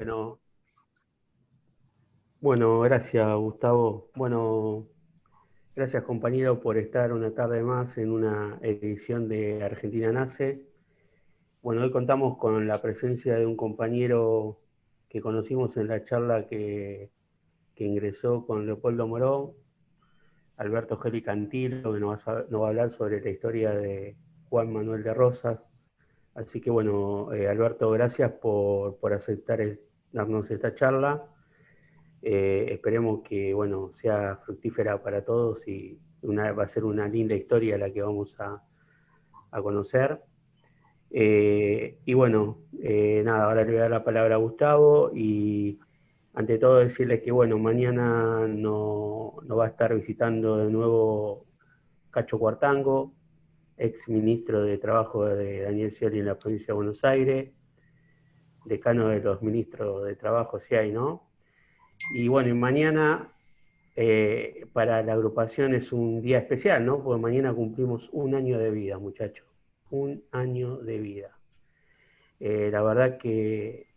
Bueno, bueno, gracias Gustavo. Bueno, gracias compañero por estar una tarde más en una edición de Argentina Nace. Bueno, hoy contamos con la presencia de un compañero que conocimos en la charla que ingresó con Leopoldo Moró, Alberto Geli Cantilo, que nos va a hablar sobre la historia de Juan Manuel de Rosas. Así que bueno, Alberto, gracias por aceptar darnos esta charla. Esperemos que bueno, sea fructífera para todos y va a ser una linda historia la que vamos a conocer. Y bueno, nada, ahora le voy a dar la palabra a Gustavo y ante todo decirles que bueno, mañana no va a estar visitando de nuevo Cacho Cuartango, ex ministro de Trabajo de Daniel Scioli en la provincia de Buenos Aires, decano de los ministros de Trabajo, si hay, ¿no? Y bueno, y mañana para la agrupación es un día especial, ¿no? Porque mañana cumplimos un año de vida, muchachos. Un año de vida. La verdad que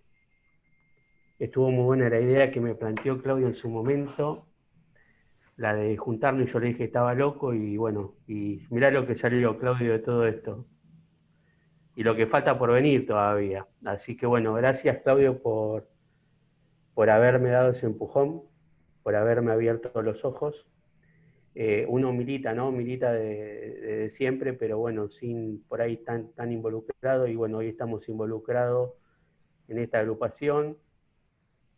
estuvo muy buena la idea que me planteó Claudio en su momento, la de juntarnos y yo le dije que estaba loco y bueno, y mirá lo que salió Claudio de todo esto. Y lo que falta por venir todavía. Así que bueno, gracias Claudio por haberme dado ese empujón, por haberme abierto los ojos. Uno milita, ¿no? Milita de siempre, pero bueno, sin por ahí tan involucrado, y bueno, hoy estamos involucrados en esta agrupación.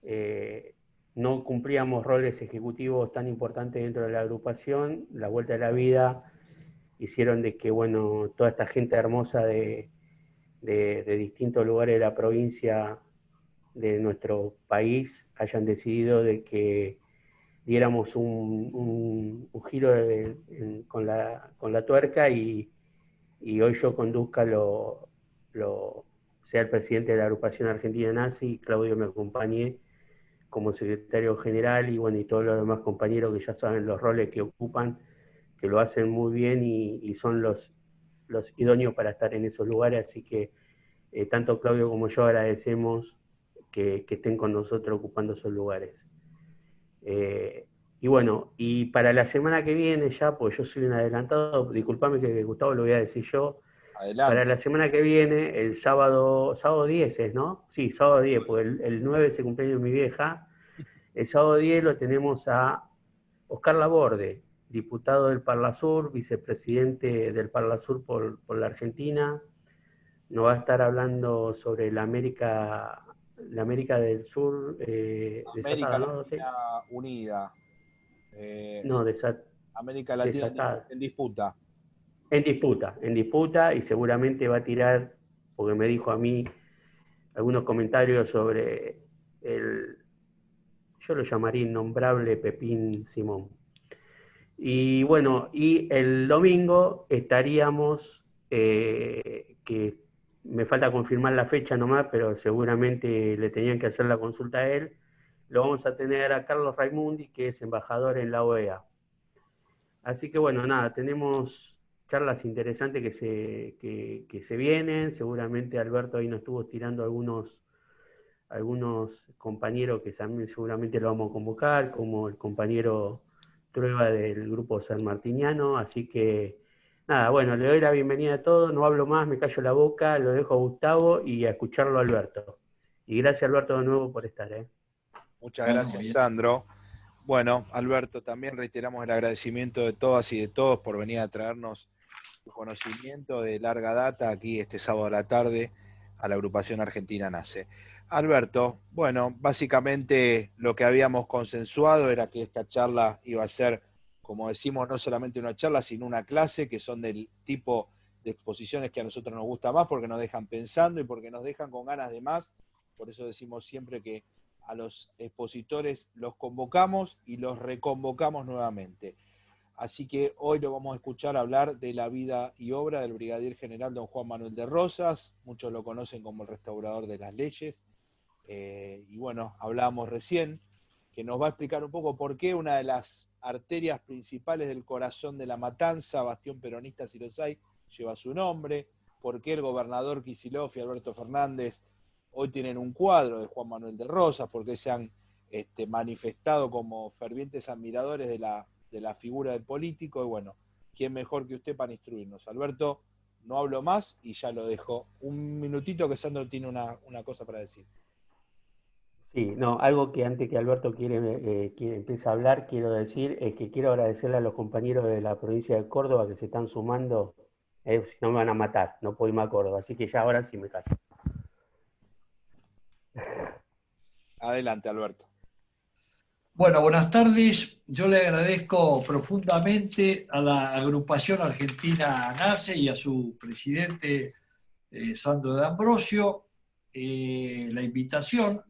Eh, no cumplíamos roles ejecutivos tan importantes dentro de la agrupación, la vuelta de la vida hicieron de que, bueno, toda esta gente hermosa de distintos lugares de la provincia de nuestro país hayan decidido de que diéramos un giro con la tuerca y hoy yo conduzca sea el presidente de la agrupación Argentina Nazi y Claudio me acompañe como secretario general y bueno, y todos los demás compañeros que ya saben los roles que ocupan, que lo hacen muy bien y son los idóneos para estar en esos lugares, así que tanto Claudio como yo agradecemos que estén con nosotros ocupando esos lugares. Eh, y bueno, y para la semana que viene ya, pues yo soy un adelantado, disculpame que Gustavo lo voy a decir yo, para Adelante. la semana que viene, el sábado 10 es, ¿no? Sí, sábado 10, porque el 9 es el cumpleaños de mi vieja, el sábado 10 lo tenemos a Oscar Laborde, diputado del Parlasur, vicepresidente del Parlasur por la Argentina, nos va a estar hablando sobre la América del Sur América desatada, ¿no? ¿Sí? Latina Unida. No, América Latina desatada. en disputa. En disputa y seguramente va a tirar, porque me dijo a mí algunos comentarios sobre el, yo lo llamaría innombrable Pepín Simón. Y bueno, y el domingo estaríamos, que me falta confirmar la fecha nomás, pero seguramente le tenían que hacer la consulta a él, lo vamos a tener a Carlos Raimundi, que es embajador en la OEA. Así que bueno, nada, tenemos charlas interesantes que se vienen. Seguramente Alberto ahí nos estuvo tirando algunos compañeros que también seguramente lo vamos a convocar, como el compañero Trueba del grupo San Martiniano. Así que nada, bueno, le doy la bienvenida a todos, no hablo más, me callo la boca, lo dejo a Gustavo y a escucharlo a Alberto. Y gracias Alberto de nuevo por estar. Muchas gracias, Sandro. Bueno, Alberto, también reiteramos el agradecimiento de todas y de todos por venir a traernos su conocimiento de larga data aquí este sábado a la tarde a la agrupación Argentina Nace. Alberto, bueno, básicamente lo que habíamos consensuado era que esta charla iba a ser, como decimos, no solamente una charla, sino una clase, que son del tipo de exposiciones que a nosotros nos gusta más porque nos dejan pensando y porque nos dejan con ganas de más. Por eso decimos siempre que a los expositores los convocamos y los reconvocamos nuevamente. Así que hoy lo vamos a escuchar hablar de la vida y obra del brigadier general don Juan Manuel de Rosas. Muchos lo conocen como el restaurador de las leyes. Y bueno, hablábamos recién que nos va a explicar un poco por qué una de las arterias principales del corazón de La Matanza, bastión peronista si los hay, lleva su nombre, por qué el gobernador Kicillof y Alberto Fernández hoy tienen un cuadro de Juan Manuel de Rosas, por qué se han manifestado como fervientes admiradores de la figura del político, y bueno, ¿quién mejor que usted para instruirnos? Alberto, no hablo más y ya lo dejo. Un minutito que Sandro tiene una cosa para decir. Sí, no, algo que antes que Alberto quiere empiece a hablar, quiero decir es que quiero agradecerle a los compañeros de la provincia de Córdoba que se están sumando, si no me van a matar, no puedo irme a Córdoba, así que ya ahora sí me caso. Adelante, Alberto. Bueno, buenas tardes. Yo le agradezco profundamente a la agrupación argentina NACE y a su presidente Sandro de Ambrosio la invitación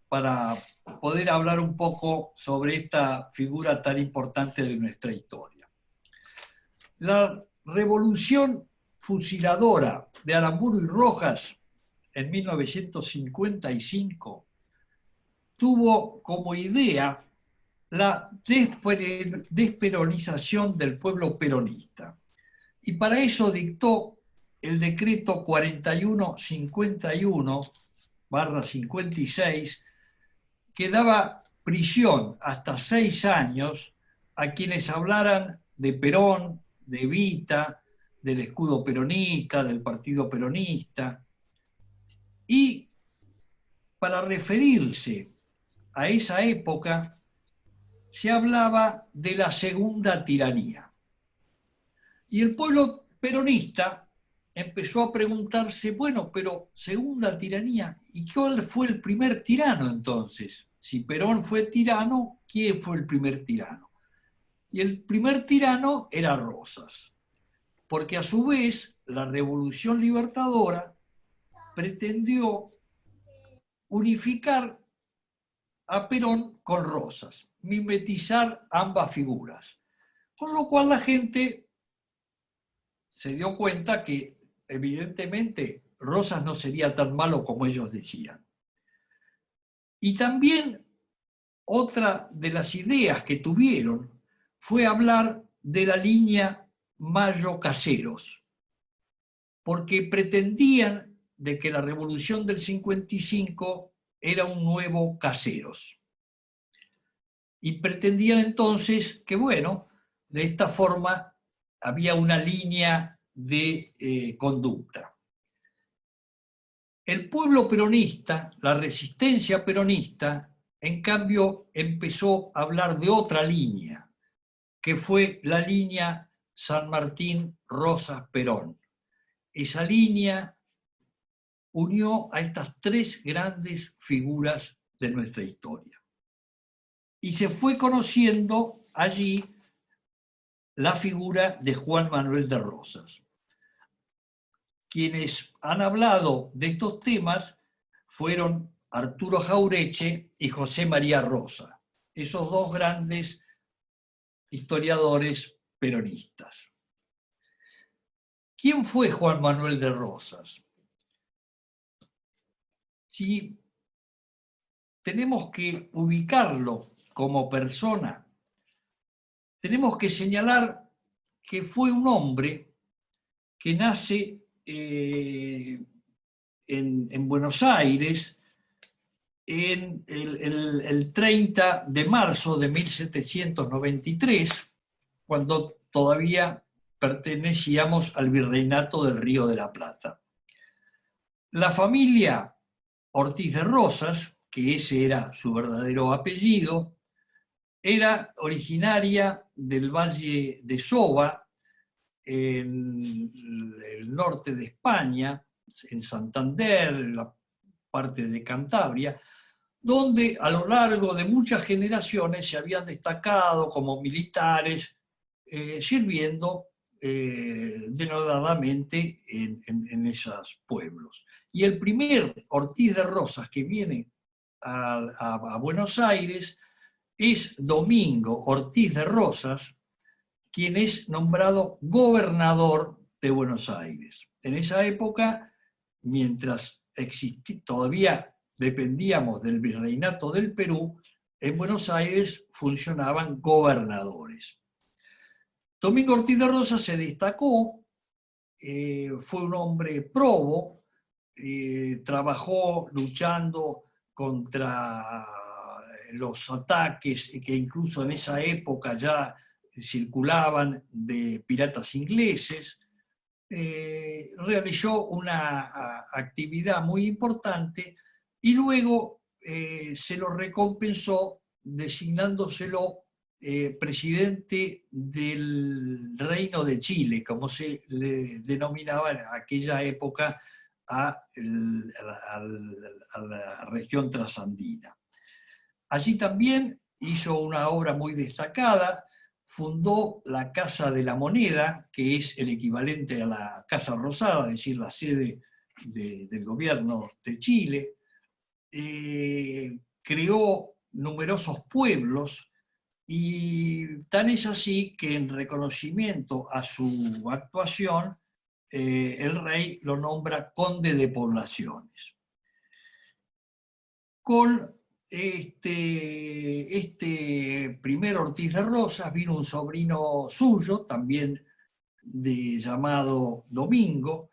para poder hablar un poco sobre esta figura tan importante de nuestra historia. La revolución fusiladora de Aramburu y Rojas en 1955 tuvo como idea la desperonización del pueblo peronista. Y para eso dictó el decreto 4151/56, que daba prisión hasta 6 años a quienes hablaran de Perón, de Evita, del escudo peronista, del partido peronista. Y para referirse a esa época, se hablaba de la segunda tiranía. Y el pueblo peronista empezó a preguntarse, bueno, pero segunda tiranía, ¿y cuál fue el primer tirano entonces? Si Perón fue tirano, ¿quién fue el primer tirano? Y el primer tirano era Rosas, porque a su vez la Revolución Libertadora pretendió unificar a Perón con Rosas, mimetizar ambas figuras. Con lo cual la gente se dio cuenta que evidentemente Rosas no sería tan malo como ellos decían. Y también otra de las ideas que tuvieron fue hablar de la línea Mayo-Caseros, porque pretendían de que la revolución del 55 era un nuevo Caseros. Y pretendían entonces que, bueno, de esta forma había una línea de conducta. El pueblo peronista, la resistencia peronista, en cambio, empezó a hablar de otra línea, que fue la línea San Martín, Rosas, Perón. Esa línea unió a estas tres grandes figuras de nuestra historia. Y se fue conociendo allí la figura de Juan Manuel de Rosas. Quienes han hablado de estos temas fueron Arturo Jaureche y José María Rosa, esos dos grandes historiadores peronistas. ¿Quién fue Juan Manuel de Rosas? Si tenemos que ubicarlo como persona, tenemos que señalar que fue un hombre que nace en Buenos Aires en el 30 de marzo de 1793, cuando todavía pertenecíamos al virreinato del Río de la Plata. La familia Ortiz de Rosas, que ese era su verdadero apellido, era originaria del Valle de Soba, en el norte de España, en Santander, en la parte de Cantabria, donde a lo largo de muchas generaciones se habían destacado como militares, sirviendo denodadamente en esos pueblos. Y el primer Ortiz de Rosas que viene a Buenos Aires es Domingo Ortiz de Rosas, quien es nombrado gobernador de Buenos Aires. En esa época, mientras todavía dependíamos del virreinato del Perú, en Buenos Aires funcionaban gobernadores. Domingo Ortiz de Rosas se destacó, fue un hombre probo, trabajó luchando contra los ataques que incluso en esa época ya circulaban de piratas ingleses. Realizó una actividad muy importante y luego se lo recompensó designándoselo presidente del Reino de Chile, como se le denominaba en aquella época a la región trasandina. Allí también hizo una obra muy destacada, fundó la Casa de la Moneda, que es el equivalente a la Casa Rosada, es decir, la sede del gobierno de Chile. Creó numerosos pueblos y tan es así que en reconocimiento a su actuación, el rey lo nombra conde de poblaciones. Con este primer Ortiz de Rosas vino un sobrino suyo, también llamado Domingo,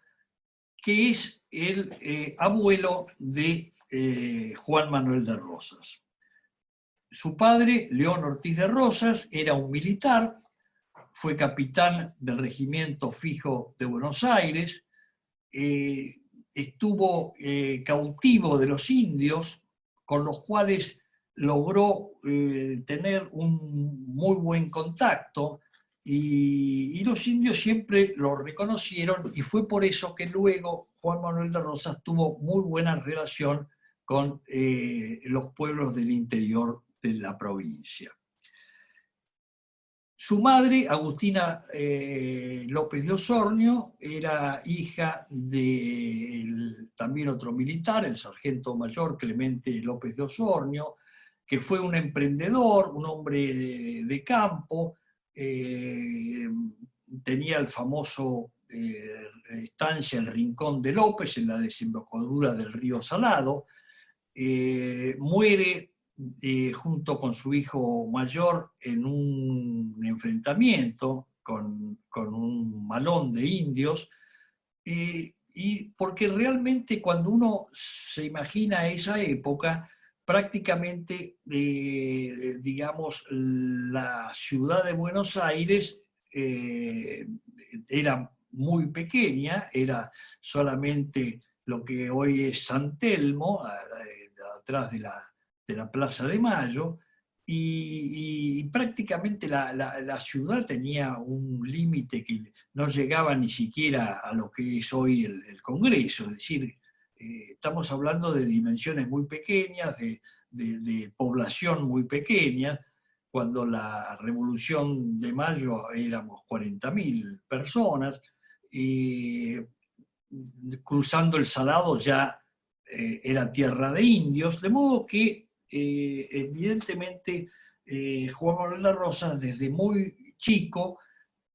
que es el abuelo de Juan Manuel de Rosas. Su padre, León Ortiz de Rosas, era un militar, fue capitán del Regimiento Fijo de Buenos Aires, estuvo cautivo de los indios, con los cuales logró tener un muy buen contacto, y los indios siempre lo reconocieron, y fue por eso que luego Juan Manuel de Rosas tuvo muy buena relación con los pueblos del interior de la provincia. Su madre, Agustina López de Osornio, era hija de también otro militar, el sargento mayor Clemente López de Osornio, que fue un emprendedor, un hombre de campo, tenía el famoso estancia El Rincón de López en la desembocadura del río Salado, muere junto con su hijo mayor en un enfrentamiento con un malón de indios, y porque realmente cuando uno se imagina esa época, prácticamente, digamos, la ciudad de Buenos Aires era muy pequeña, era solamente lo que hoy es San Telmo, atrás de la Plaza de Mayo, y prácticamente la ciudad tenía un límite que no llegaba ni siquiera a lo que es hoy el Congreso, es decir, estamos hablando de dimensiones muy pequeñas, de población muy pequeña. Cuando la Revolución de Mayo éramos 40.000 personas, cruzando el Salado ya era tierra de indios, de modo que evidentemente Juan Manuel de Rosas desde muy chico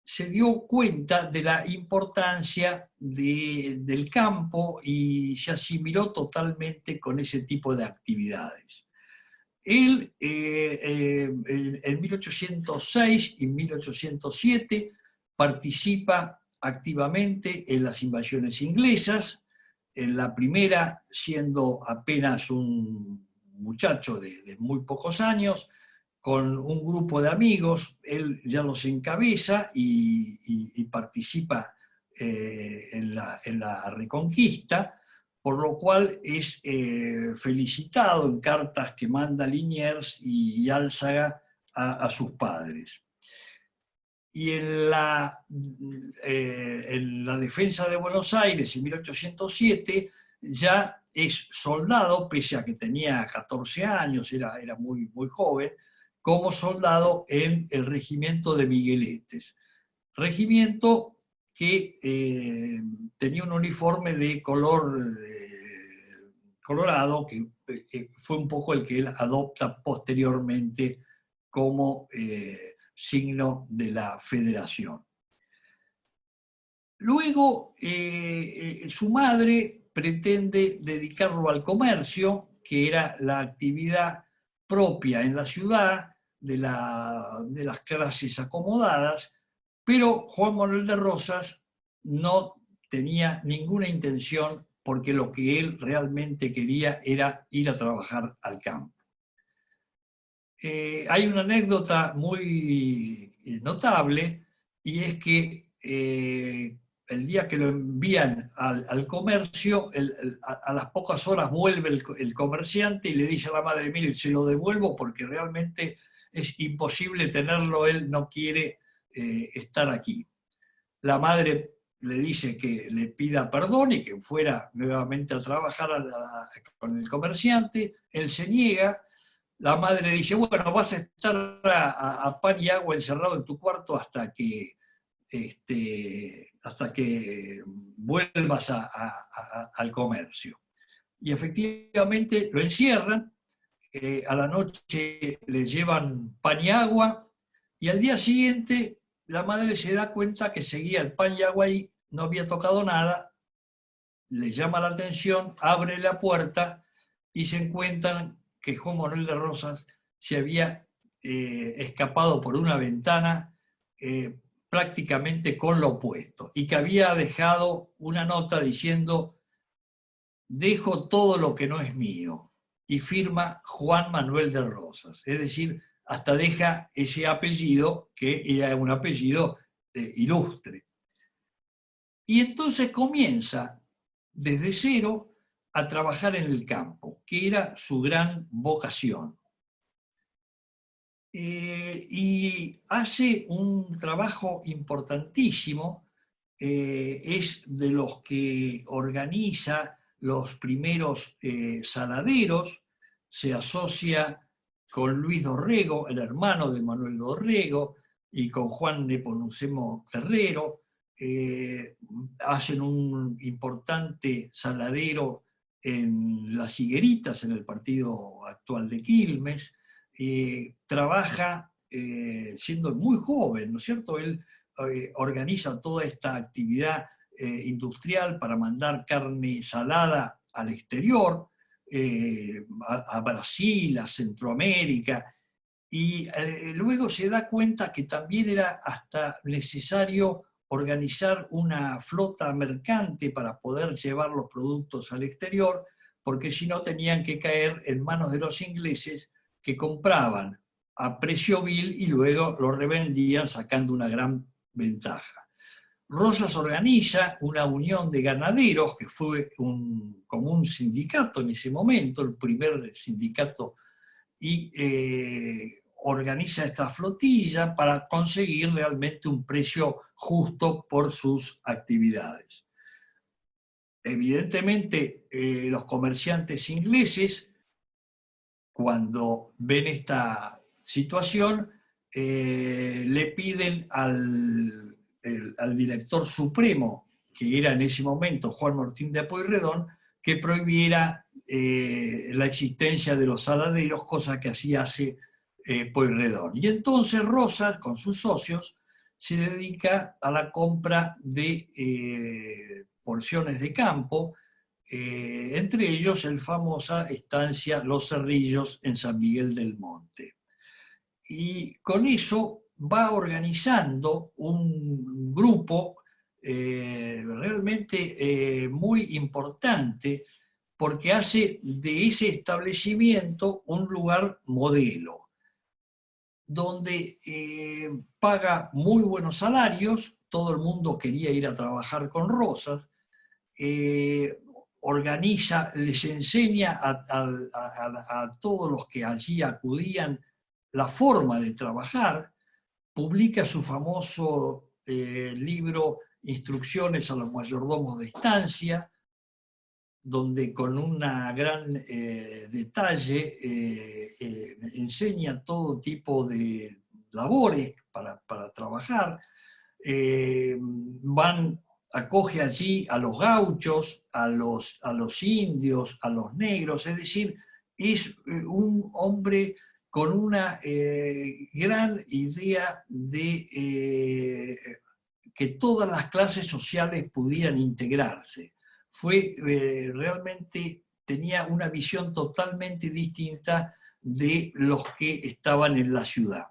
se dio cuenta de la importancia del campo y se asimiló totalmente con ese tipo de actividades. Él en 1806 y 1807 participa activamente en las invasiones inglesas, en la primera siendo apenas un muchacho de muy pocos años, con un grupo de amigos, él ya los encabeza y participa en la Reconquista, por lo cual es felicitado en cartas que manda Liniers y Álzaga a sus padres. Y en la defensa de Buenos Aires en 1807 ya es soldado, pese a que tenía 14 años, era muy, muy joven, como soldado en el regimiento de Migueletes. Regimiento que tenía un uniforme de color colorado, que fue un poco el que él adopta posteriormente como signo de la federación. Luego, su madre pretende dedicarlo al comercio, que era la actividad propia en la ciudad de las clases acomodadas, pero Juan Manuel de Rosas no tenía ninguna intención porque lo que él realmente quería era ir a trabajar al campo. Hay una anécdota muy notable, y es que el día que lo envían al comercio, a las pocas horas vuelve el comerciante y le dice a la madre: mire, se lo devuelvo porque realmente es imposible tenerlo, él no quiere estar aquí. La madre le dice que le pida perdón y que fuera nuevamente a trabajar con el comerciante. Él se niega. La madre dice: bueno, vas a estar a pan y agua encerrado en tu cuarto hasta que vuelvas al comercio. Y efectivamente lo encierran. A la noche le llevan pan y agua, y al día siguiente la madre se da cuenta que seguía el pan y agua ahí, no había tocado nada. Le llama la atención, abre la puerta y se encuentran que Juan Manuel de Rosas se había escapado por una ventana prácticamente con lo opuesto, y que había dejado una nota diciendo: dejo todo lo que no es mío, y firma Juan Manuel de Rosas. Es decir, hasta deja ese apellido, que era un apellido ilustre. Y entonces comienza desde cero a trabajar en el campo, que era su gran vocación. Y hace un trabajo importantísimo, es de los que organiza los primeros saladeros, se asocia con Luis Dorrego, el hermano de Manuel Dorrego, y con Juan Nepomuceno Terrero. Hacen un importante saladero en Las Higueritas, en el partido actual de Quilmes. Trabaja siendo muy joven, ¿no es cierto? Él organiza toda esta actividad industrial para mandar carne salada al exterior, a Brasil, a Centroamérica, y luego se da cuenta que también era hasta necesario organizar una flota mercante para poder llevar los productos al exterior, porque si no tenían que caer en manos de los ingleses, que compraban a precio vil y luego lo revendían sacando una gran ventaja. Rosas organiza una unión de ganaderos, que fue como un sindicato en ese momento, el primer sindicato, y organiza esta flotilla para conseguir realmente un precio justo por sus actividades. Evidentemente, los comerciantes ingleses, cuando ven esta situación, le piden al director supremo, que era en ese momento Juan Martín de Pueyrredón, que prohibiera la existencia de los saladeros, cosa que así hace Pueyrredón. Y entonces Rosas, con sus socios, se dedica a la compra de porciones de campo, entre ellos la famosa estancia Los Cerrillos en San Miguel del Monte. Y con eso va organizando un grupo realmente muy importante, porque hace de ese establecimiento un lugar modelo, donde paga muy buenos salarios, todo el mundo quería ir a trabajar con Rosas, organiza, les enseña a todos los que allí acudían la forma de trabajar, publica su famoso libro Instrucciones a los mayordomos de estancia, donde con un gran detalle enseña todo tipo de labores para trabajar. Acoge allí a los gauchos, a los indios, a los negros, es decir, es un hombre con una gran idea de que todas las clases sociales pudieran integrarse. Realmente tenía una visión totalmente distinta de los que estaban en la ciudad.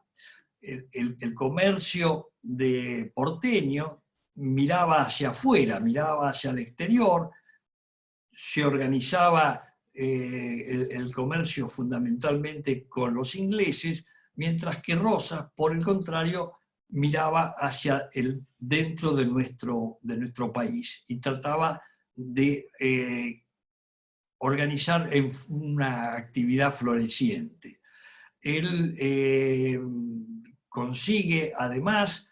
El comercio de porteño miraba hacia afuera, miraba hacia el exterior, se organizaba el comercio fundamentalmente con los ingleses, mientras que Rosas, por el contrario, miraba hacia dentro de nuestro país y trataba de organizar una actividad floreciente. Él consigue además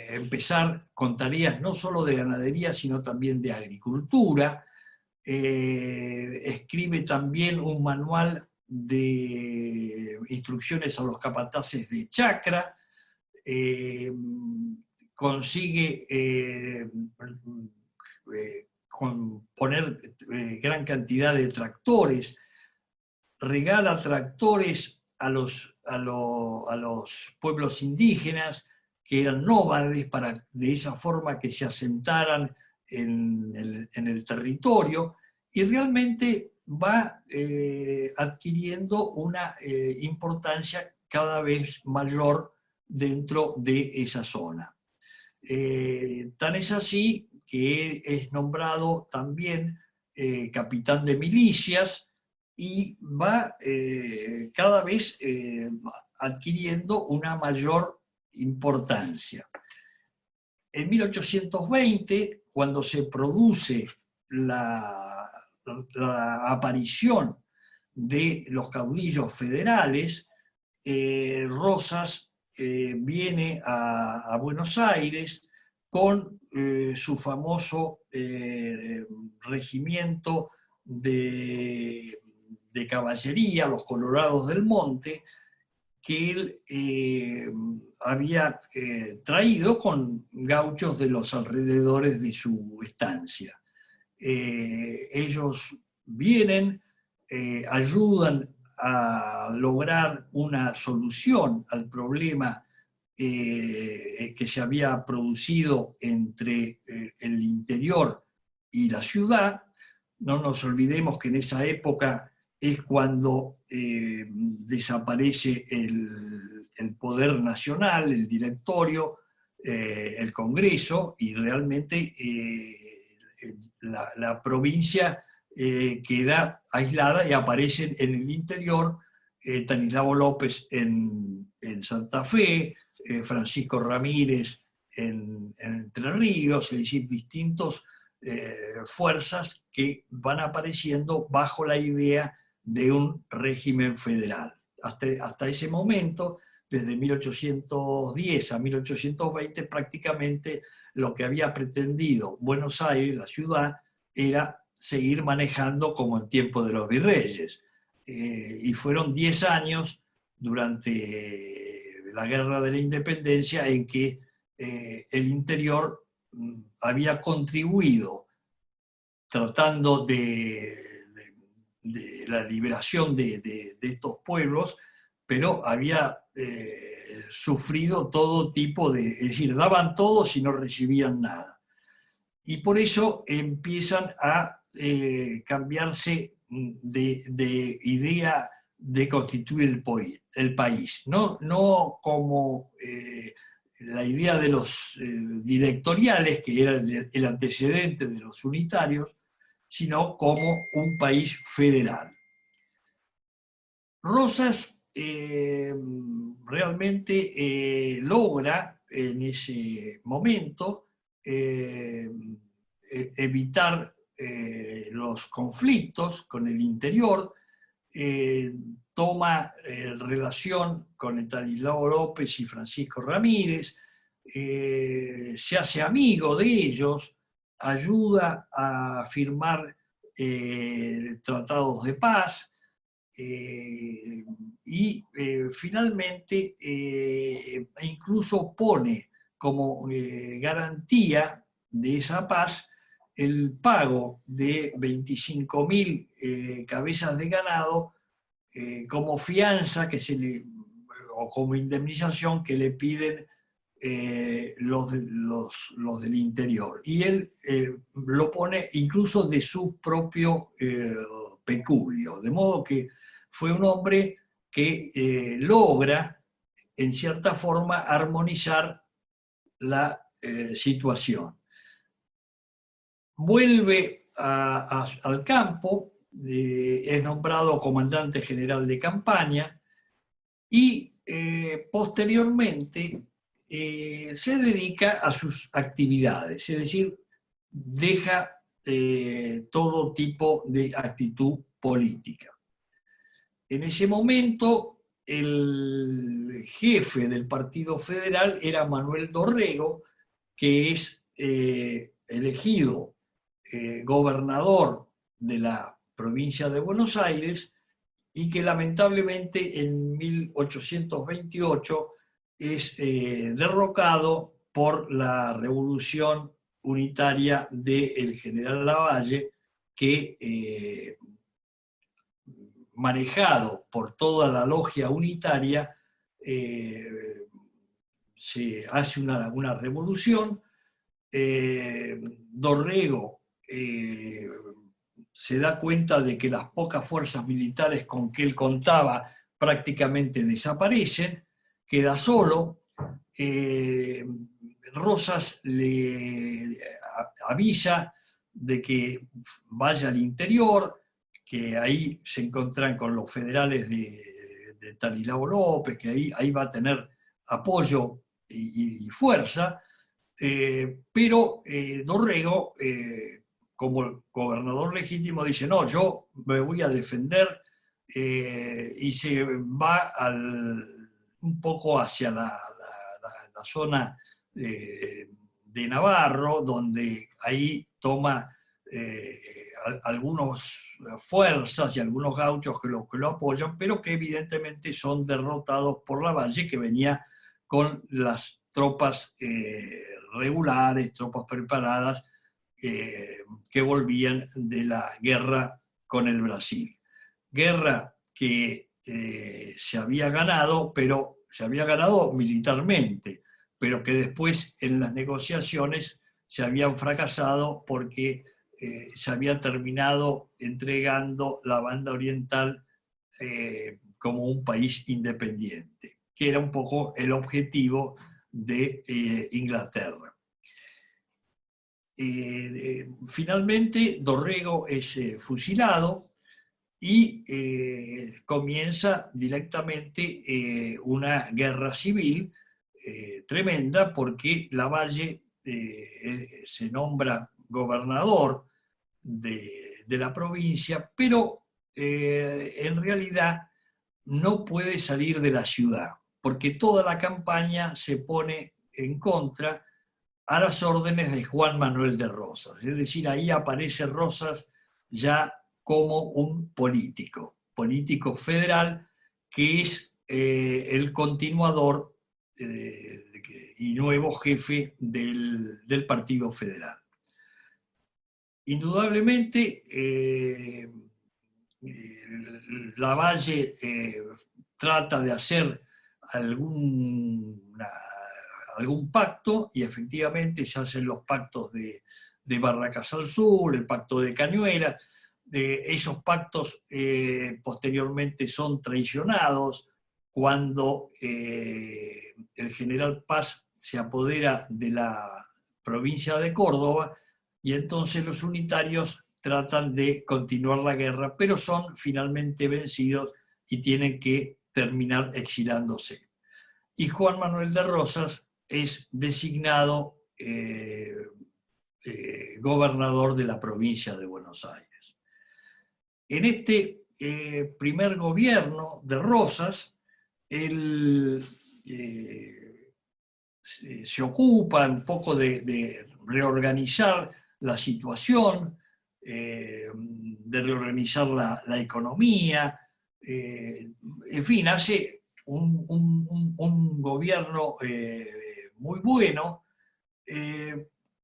empezar con tareas no solo de ganadería, sino también de agricultura. Escribe también un manual de instrucciones a los capataces de chacra. Consigue poner gran cantidad de tractores, regala tractores a los pueblos indígenas que eran nómades, para de esa forma que se asentaran en el territorio, y realmente va adquiriendo una importancia cada vez mayor dentro de esa zona. Tan es así que es nombrado también capitán de milicias, y va cada vez adquiriendo una mayor importancia. En 1820, cuando se produce la aparición de los caudillos federales, Rosas viene a Buenos Aires con su famoso regimiento de caballería, los Colorados del Monte, que él había traído con gauchos de los alrededores de su estancia. Ellos vienen, ayudan a lograr una solución al problema que se había producido entre el interior y la ciudad. No nos olvidemos que en esa época es cuando desaparece el poder nacional, el directorio, el Congreso, y realmente la provincia queda aislada, y aparecen en el interior Estanislao López en Santa Fe, Francisco Ramírez en Entre Ríos, es decir, distintos fuerzas que van apareciendo bajo la idea de un régimen federal. Hasta ese momento, desde 1810 a 1820, prácticamente lo que había pretendido Buenos Aires, la ciudad, era seguir manejando como en tiempo de los virreyes. Y fueron 10 años durante la Guerra de la Independencia en que el interior había contribuido tratando de la liberación de estos pueblos, pero había sufrido todo tipo es decir, daban todo si no recibían nada. Y por eso empiezan a cambiarse de idea de constituir el país. No como la idea de los directoriales, que era el antecedente de los unitarios, sino como un país federal. Rosas realmente logra en ese momento evitar los conflictos con el interior, toma relación con Estanislao López y Francisco Ramírez, se hace amigo de ellos, ayuda a firmar tratados de paz, y finalmente incluso pone como garantía de esa paz el pago de 25.000 cabezas de ganado como fianza o como indemnización que le piden los del interior. Y él lo pone incluso de su propio peculio, de modo que fue un hombre que logra, en cierta forma, armonizar la situación. vuelve al campo, es nombrado comandante general de campaña y posteriormente se dedica a sus actividades, es decir, deja todo tipo de actitud política. En ese momento, el jefe del Partido Federal era Manuel Dorrego, que es elegido gobernador de la provincia de Buenos Aires y que lamentablemente en 1828 es derrocado por la revolución unitaria del general Lavalle, que manejado por toda la logia unitaria, se hace una revolución. Dorrego se da cuenta de que las pocas fuerzas militares con que él contaba prácticamente desaparecen, queda solo. Rosas le avisa de que vaya al interior, que ahí se encuentran con los federales de Stanislao López, que ahí va a tener apoyo y fuerza, pero Dorrego, como gobernador legítimo, dice, no, yo me voy a defender, y se va un poco hacia la zona de Navarro, donde ahí toma algunas fuerzas y algunos gauchos que lo apoyan, pero que evidentemente son derrotados por Lavalle, que venía con las tropas regulares, tropas preparadas, que volvían de la guerra con el Brasil. Guerra que se había ganado, pero se había ganado militarmente, pero que después en las negociaciones se habían fracasado porque se había terminado entregando la banda oriental como un país independiente, que era un poco el objetivo de Inglaterra. Finalmente, Dorrego es fusilado y comienza directamente una guerra civil tremenda, porque Lavalle se nombra gobernador de la provincia, pero en realidad no puede salir de la ciudad, porque toda la campaña se pone en contra a las órdenes de Juan Manuel de Rosas. Es decir, ahí aparece Rosas ya como un político federal, que es el continuador y nuevo jefe del Partido Federal. Indudablemente, Lavalle trata de hacer algún pacto, y efectivamente se hacen los pactos de Barracas al Sur, el pacto de Cañuelas. Esos pactos posteriormente son traicionados cuando el general Paz se apodera de la provincia de Córdoba, y entonces los unitarios tratan de continuar la guerra, pero son finalmente vencidos y tienen que terminar exilándose. Y Juan Manuel de Rosas es designado gobernador de la provincia de Buenos Aires. En este primer gobierno de Rosas, él se ocupa un poco de reorganizar la situación, de reorganizar la economía, en fin, hace un gobierno muy bueno,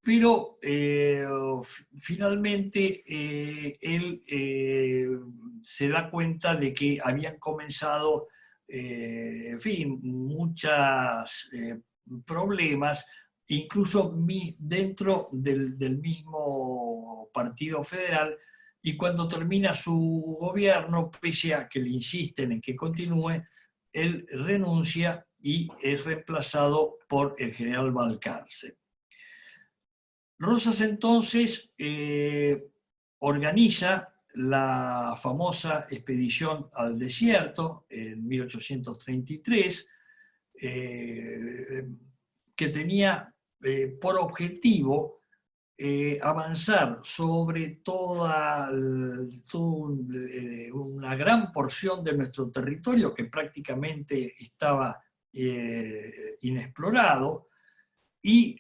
pero finalmente él se da cuenta de que habían comenzado, en fin, muchos problemas, incluso dentro del mismo Partido Federal, y cuando termina su gobierno, pese a que le insisten en que continúe, él renuncia y es reemplazado por el general Balcarce. Rosas entonces organiza la famosa expedición al desierto en 1833, que tenía por objetivo avanzar sobre una gran porción de nuestro territorio que prácticamente estaba inexplorado, y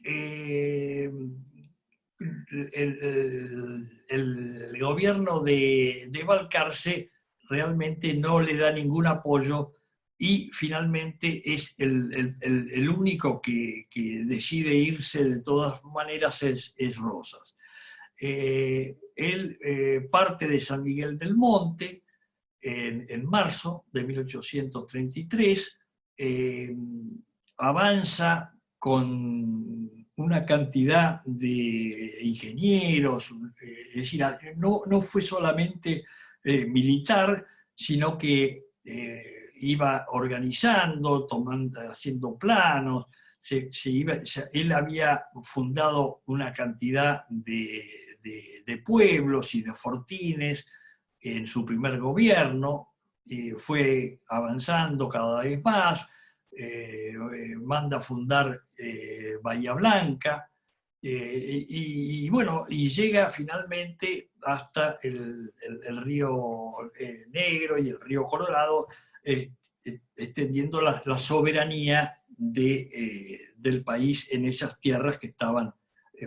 el gobierno de Balcarce realmente no le da ningún apoyo, y finalmente es el único que decide irse de todas maneras es Rosas. Él parte de San Miguel del Monte en marzo de 1833, avanza con una cantidad de ingenieros, es decir, no fue solamente militar, sino que iba organizando, haciendo planos. Él había fundado una cantidad de pueblos y de fortines en su primer gobierno, fue avanzando cada vez más, manda fundar Bahía Blanca, y bueno, y llega finalmente hasta el río Negro y el río Colorado, extendiendo la soberanía del país en esas tierras que estaban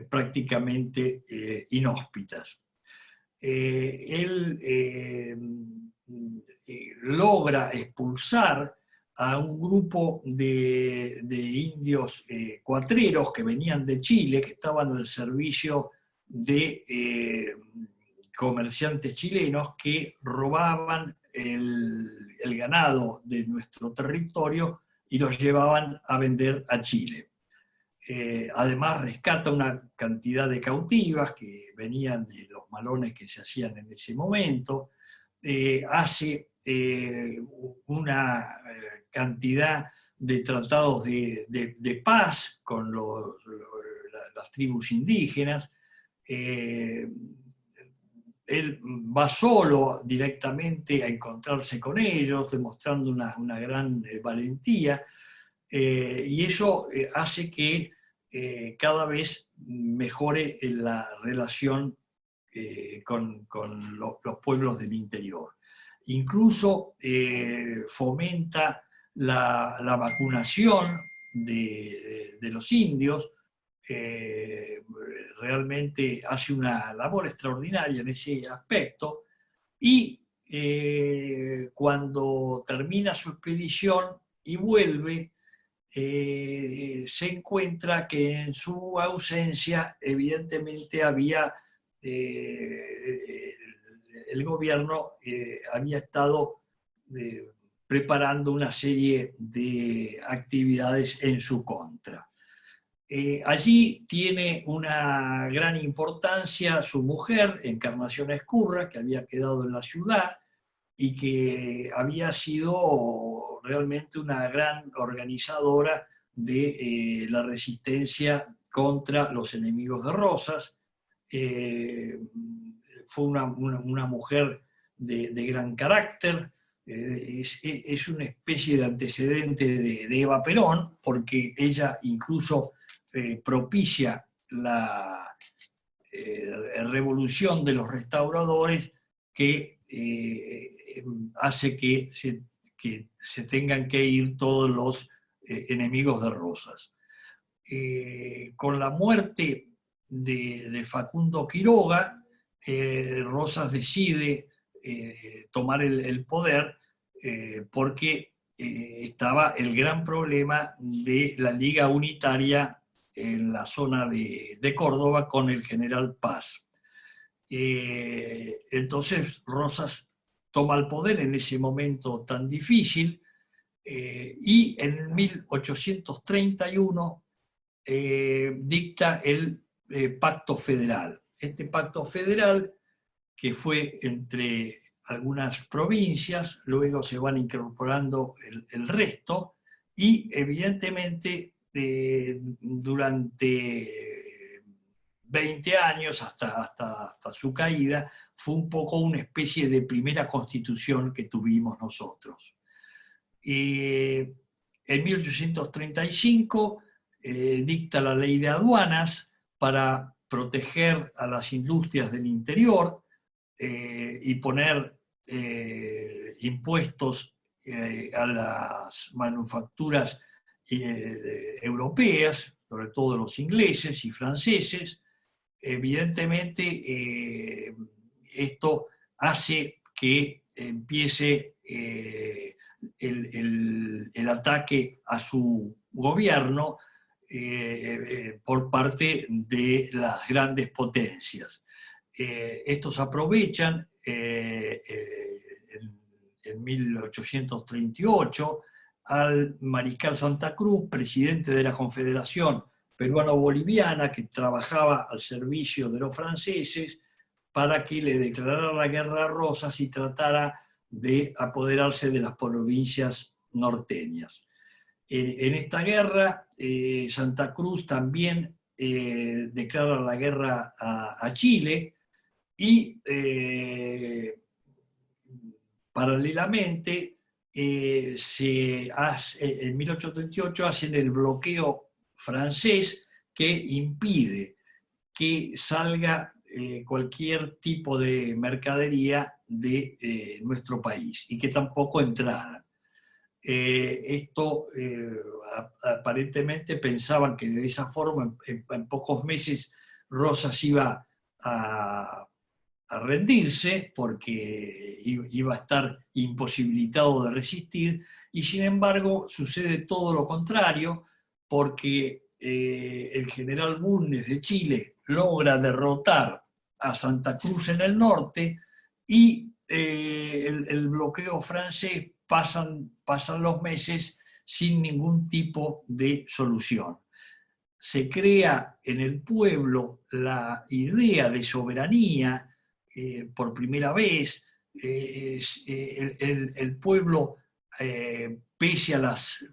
prácticamente inhóspitas. Él logra expulsar a un grupo de indios cuatreros que venían de Chile, que estaban al servicio de comerciantes chilenos que robaban el ganado de nuestro territorio y los llevaban a vender a Chile. Además rescata una cantidad de cautivas que venían de los malones que se hacían en ese momento, hace una cantidad de tratados de paz con las tribus indígenas. Él va solo directamente a encontrarse con ellos, demostrando una gran valentía, y eso hace que cada vez mejore la relación con los pueblos del interior. Incluso fomenta la vacunación de los indios, realmente hace una labor extraordinaria en ese aspecto, y cuando termina su expedición y vuelve, se encuentra que en su ausencia evidentemente había el gobierno había estado preparando una serie de actividades en su contra. Allí tiene una gran importancia su mujer, Encarnación Ezcurra, que había quedado en la ciudad y que había sido realmente una gran organizadora de la resistencia contra los enemigos de Rosas. Fue una mujer de gran carácter, es una especie de antecedente de Eva Perón, porque ella incluso propicia la revolución de los restauradores, que hace que se tengan que ir todos los enemigos de Rosas. Con la muerte de Facundo Quiroga, Rosas decide tomar el poder, porque estaba el gran problema de la Liga Unitaria en la zona de Córdoba con el general Paz. Entonces Rosas toma el poder en ese momento tan difícil, y en 1831 dicta el Pacto Federal. Este Pacto Federal, que fue entre algunas provincias, luego se van incorporando el resto, y evidentemente durante 20 años, hasta su caída, fue un poco una especie de primera constitución que tuvimos nosotros. En 1835 dicta la ley de aduanas para proteger a las industrias del interior y poner impuestos a las manufacturas europeas, sobre todo los ingleses y franceses. Evidentemente, esto hace que empiece el ataque a su gobierno por parte de las grandes potencias. Estos aprovechan en 1838 al mariscal Santa Cruz, presidente de la Confederación Peruano-Boliviana, que trabajaba al servicio de los franceses, para que le declarara la guerra a Rosas y tratara de apoderarse de las provincias norteñas. En esta guerra, Santa Cruz también declara la guerra a Chile y paralelamente en 1838 hacen el bloqueo francés que impide que salga cualquier tipo de mercadería de nuestro país y que tampoco entrara. Esto aparentemente pensaban que de esa forma en pocos meses Rosas iba a rendirse porque iba a estar imposibilitado de resistir, y sin embargo sucede todo lo contrario, porque el general Bulnes de Chile logra derrotar a Santa Cruz en el norte y el bloqueo francés pasan los meses sin ningún tipo de solución. Se crea en el pueblo la idea de soberanía por primera vez. El pueblo, pese a las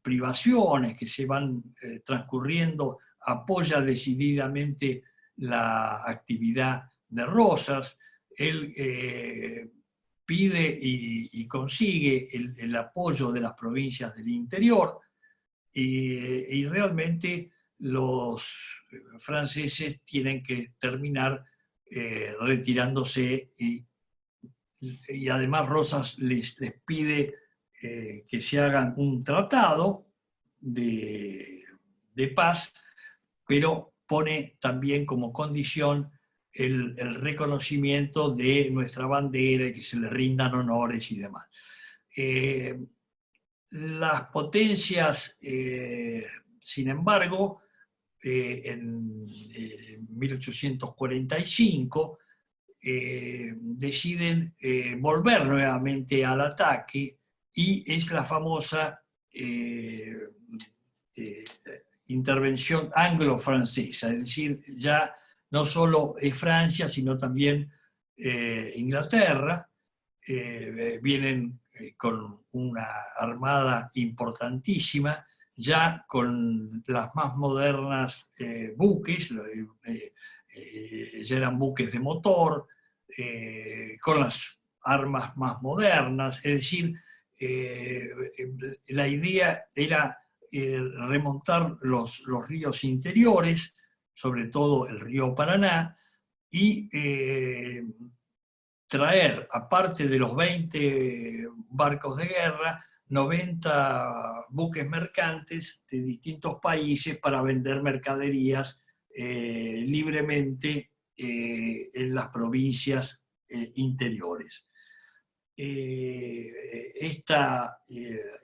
privaciones que se van transcurriendo, apoya decididamente la actividad de Rosas. Él pide y consigue el apoyo de las provincias del interior, y realmente los franceses tienen que terminar retirándose, y además Rosas les pide que se hagan un tratado de paz, pero pone también como condición el reconocimiento de nuestra bandera y que se le rindan honores y demás. Las potencias, sin embargo, en 1845 deciden volver nuevamente al ataque, y es la famosa intervención anglo-francesa, es decir, ya no solo es Francia, sino también Inglaterra. Vienen con una armada importantísima, ya con las más modernas buques, ya eran buques de motor, con las armas más modernas, es decir, la idea era remontar los ríos interiores, sobre todo el río Paraná, y traer, aparte de los 20 barcos de guerra, 90 buques mercantes de distintos países para vender mercaderías libremente en las provincias interiores. Esta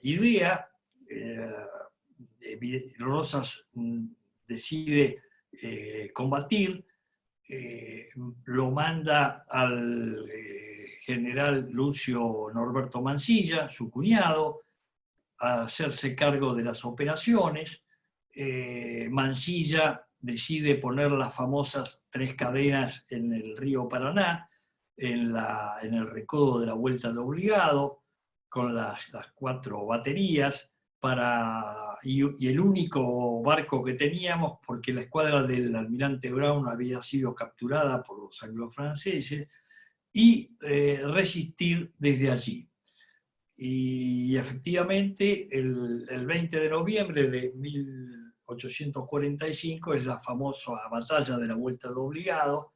idea, Rosas decide combatir, lo manda al general Lucio Norberto Mansilla, su cuñado, a hacerse cargo de las operaciones. Mansilla decide poner las famosas 3 cadenas en el río Paraná, en el recodo de la Vuelta de Obligado, con las 4 baterías, para y el único barco que teníamos, porque la escuadra del almirante Brown había sido capturada por los anglo-franceses, y resistir desde allí. Y efectivamente, el 20 de noviembre de 1845 es la famosa batalla de la Vuelta del Obligado,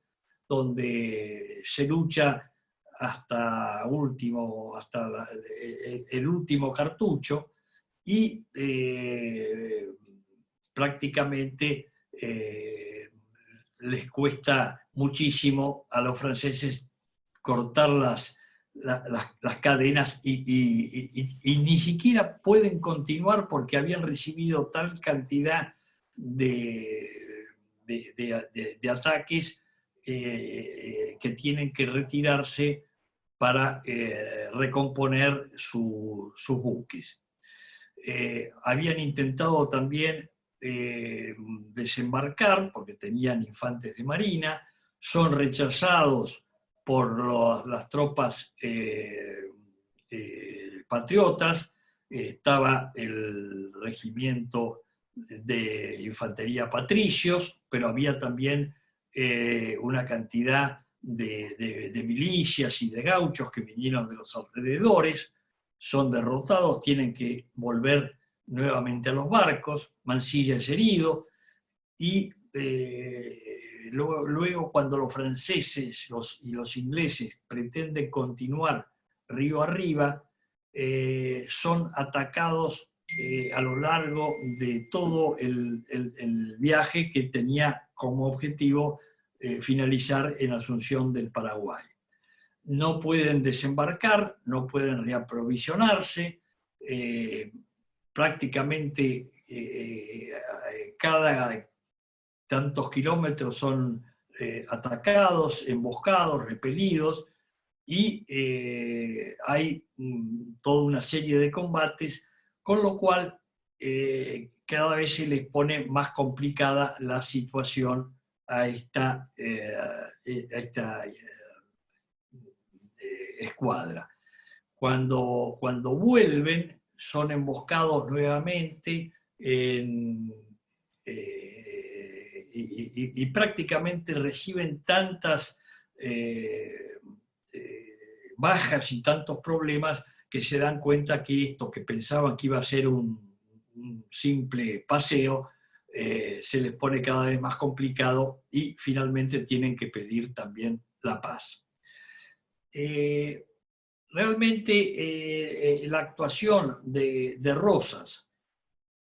donde se lucha hasta el último cartucho, y prácticamente les cuesta muchísimo a los franceses cortar las cadenas y ni siquiera pueden continuar porque habían recibido tal cantidad de ataques que tienen que retirarse para recomponer sus buques. Habían intentado también desembarcar porque tenían infantes de marina, son rechazados por las tropas patriotas. Estaba el regimiento de infantería patricios, pero había también una cantidad de milicias y de gauchos que vinieron de los alrededores. Son derrotados, tienen que volver nuevamente a los barcos. Mansilla es herido, y luego cuando los franceses y los ingleses pretenden continuar río arriba, son atacados a lo largo de todo el viaje, que tenía como objetivo finalizar en Asunción del Paraguay. No pueden desembarcar, no pueden reaprovisionarse, prácticamente cada tantos kilómetros son atacados, emboscados, repelidos, y hay toda una serie de combates, con lo cual cada vez se les pone más complicada la situación a esta escuadra. Cuando vuelven, son emboscados nuevamente y prácticamente reciben tantas bajas y tantos problemas que se dan cuenta que esto que pensaban que iba a ser un simple paseo se les pone cada vez más complicado, y finalmente tienen que pedir también la paz. Realmente la actuación de Rosas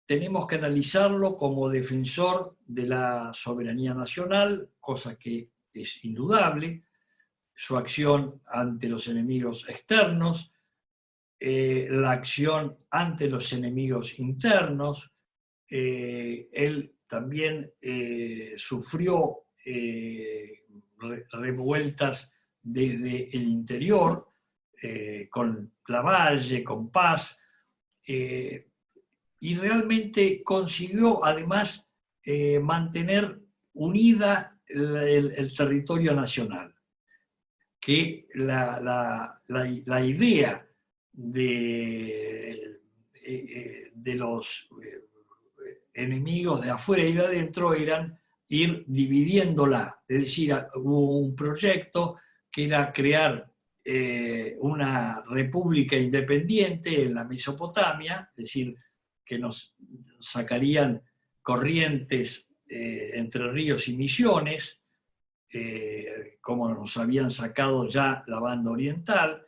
tenemos que analizarlo como defensor de la soberanía nacional, cosa que es indudable, su acción ante los enemigos externos, la acción ante los enemigos internos. Él también sufrió revueltas desde el interior, con Lavalle, con Paz, y realmente consiguió además mantener unida el territorio nacional, que la idea de los enemigos de afuera y de adentro eran ir dividiéndola, es decir, hubo un proyecto que era crear una república independiente en la Mesopotamia, es decir, que nos sacarían Corrientes, Entre Ríos y Misiones, como nos habían sacado ya la banda oriental.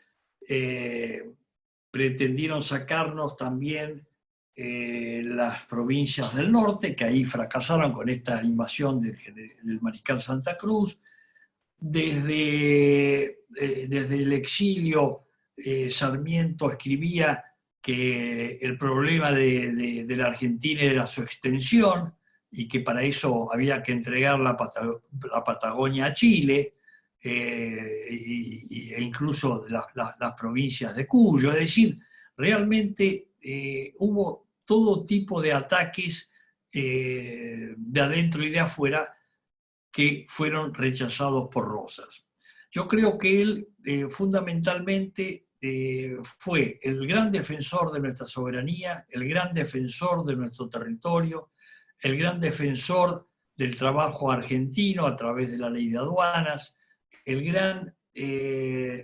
Pretendieron sacarnos también las provincias del norte, que ahí fracasaron con esta invasión del mariscal Santa Cruz. Desde el exilio, Sarmiento escribía que el problema de la Argentina era su extensión, y que para eso había que entregar la Patagonia a Chile, e incluso las provincias de Cuyo. Es decir, realmente hubo todo tipo de ataques de adentro y de afuera que fueron rechazados por Rosas. Yo creo que él fundamentalmente fue el gran defensor de nuestra soberanía, el gran defensor de nuestro territorio, el gran defensor del trabajo argentino a través de la ley de aduanas, el gran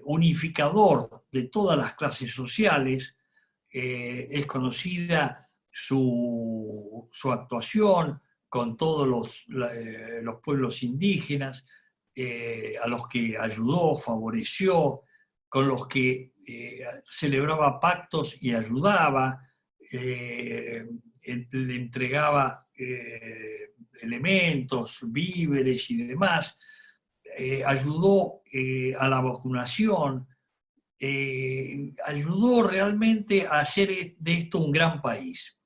unificador de todas las clases sociales. Es conocida su actuación con todos los pueblos indígenas, a los que ayudó, favoreció, con los que celebraba pactos y ayudaba, le entregaba elementos, víveres y demás, ayudó a la vacunación, ayudó realmente a hacer de esto un gran país.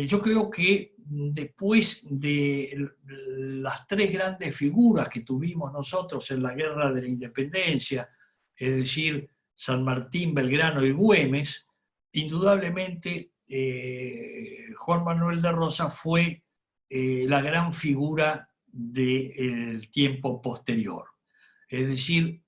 Yo creo que después de las tres grandes figuras que tuvimos nosotros en la Guerra de la Independencia, es decir, San Martín, Belgrano y Güemes, indudablemente Juan Manuel de Rosas fue la gran figura del tiempo posterior. Es decir,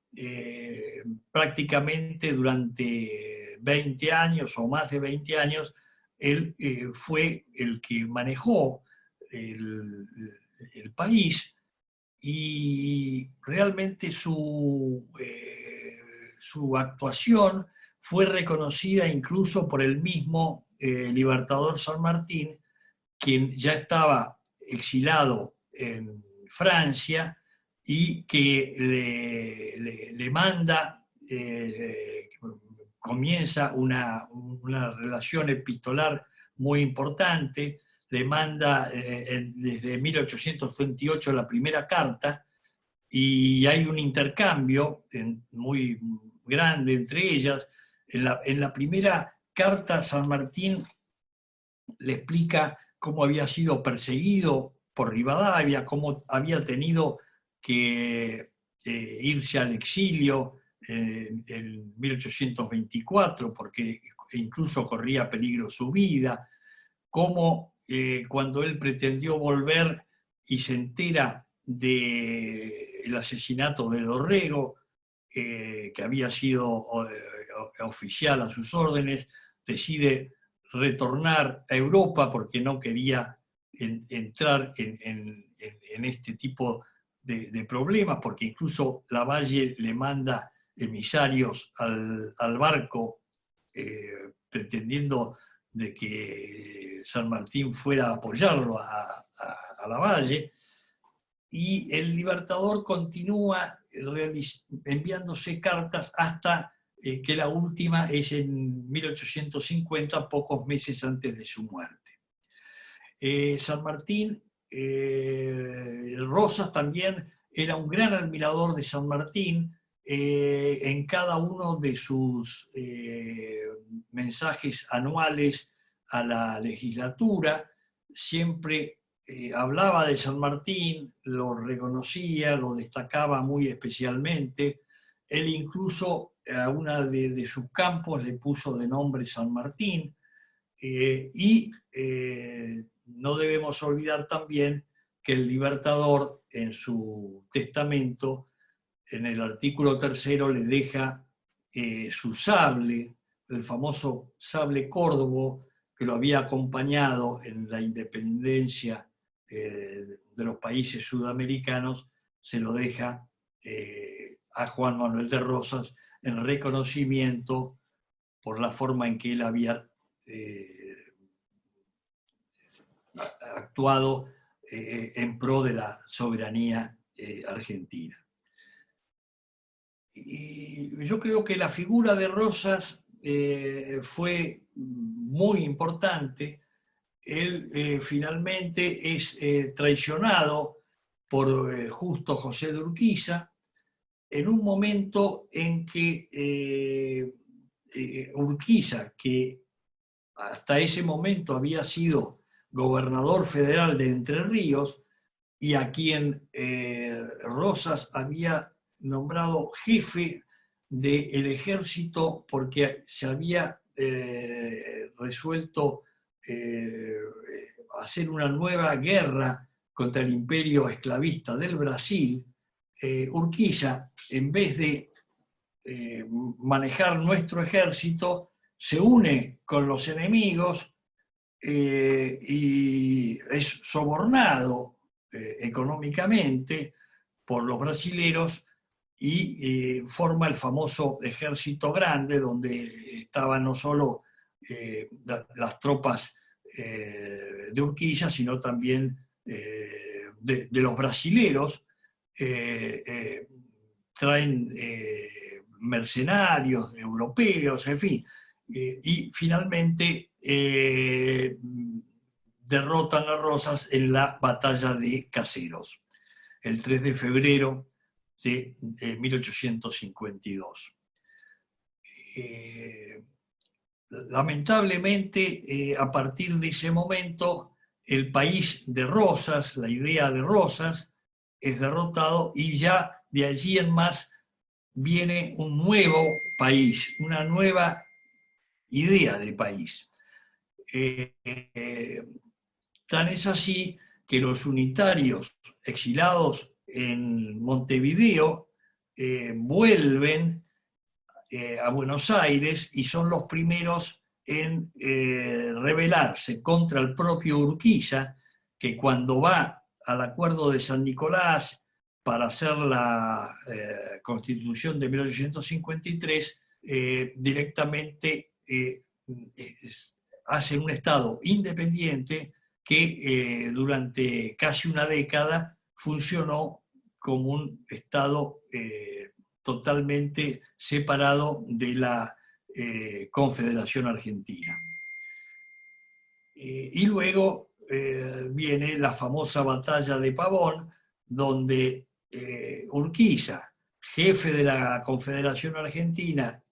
prácticamente durante 20 años o más de 20 años, él fue el que manejó el país, y realmente su actuación fue reconocida incluso por el mismo Libertador San Martín, quien ya estaba exilado en Francia y que le manda, comienza una relación epistolar muy importante, le manda desde 1838 la primera carta, y hay un intercambio muy grande entre ellas. En la primera carta, San Martín le explica cómo había sido perseguido por Rivadavia, cómo había tenido que irse al exilio en 1824, porque incluso corría peligro su vida, cómo cuando él pretendió volver y se entera del asesinato de Dorrego, que había sido oficial a sus órdenes, decide retornar a Europa porque no quería entrar en este tipo de problemas, porque incluso Lavalle le manda emisarios al barco pretendiendo de que San Martín fuera a apoyarlo a Lavalle, y el Libertador continúa enviándose cartas hasta que la última es en 1850, pocos meses antes de su muerte. San Martín, Rosas también era un gran admirador de San Martín. En cada uno de sus mensajes anuales a la legislatura siempre hablaba de San Martín, lo reconocía, lo destacaba muy especialmente. Él incluso a una de sus campos le puso de nombre San Martín, y no debemos olvidar también que el Libertador en su testamento, en el artículo 3, le deja su sable, el famoso sable Córdobo, que lo había acompañado en la independencia de los países sudamericanos, se lo deja a Juan Manuel de Rosas en reconocimiento por la forma en que él había actuado en pro de la soberanía argentina. Y yo creo que la figura de Rosas fue muy importante. Él finalmente es traicionado por Justo José de Urquiza en un momento en que Urquiza, que hasta ese momento había sido gobernador federal de Entre Ríos y a quien Rosas había nombrado jefe del ejército porque se había resuelto hacer una nueva guerra contra el imperio esclavista del Brasil, Urquiza, en vez de manejar nuestro ejército, se une con los enemigos y es sobornado económicamente por los brasileros y forma el famoso Ejército Grande, donde estaban no solo las tropas de Urquiza, sino también de los brasileros. Traen mercenarios europeos, en fin, y finalmente derrotan a Rosas en la batalla de Caseros, el 3 de febrero de 1852. Lamentablemente, a partir de ese momento, el país de Rosas, la idea de Rosas, es derrotado y ya de allí en más viene un nuevo país, una nueva idea de país. Tan es así que los unitarios exilados en Montevideo vuelven a Buenos Aires y son los primeros en rebelarse contra el propio Urquiza, que cuando va al acuerdo de San Nicolás para hacer la Constitución de 1853, directamente hacen un Estado independiente que durante casi una década funcionó como un Estado totalmente separado de la Confederación Argentina. Y luego viene la famosa batalla de Pavón, donde Urquiza, jefe de la Confederación Argentina,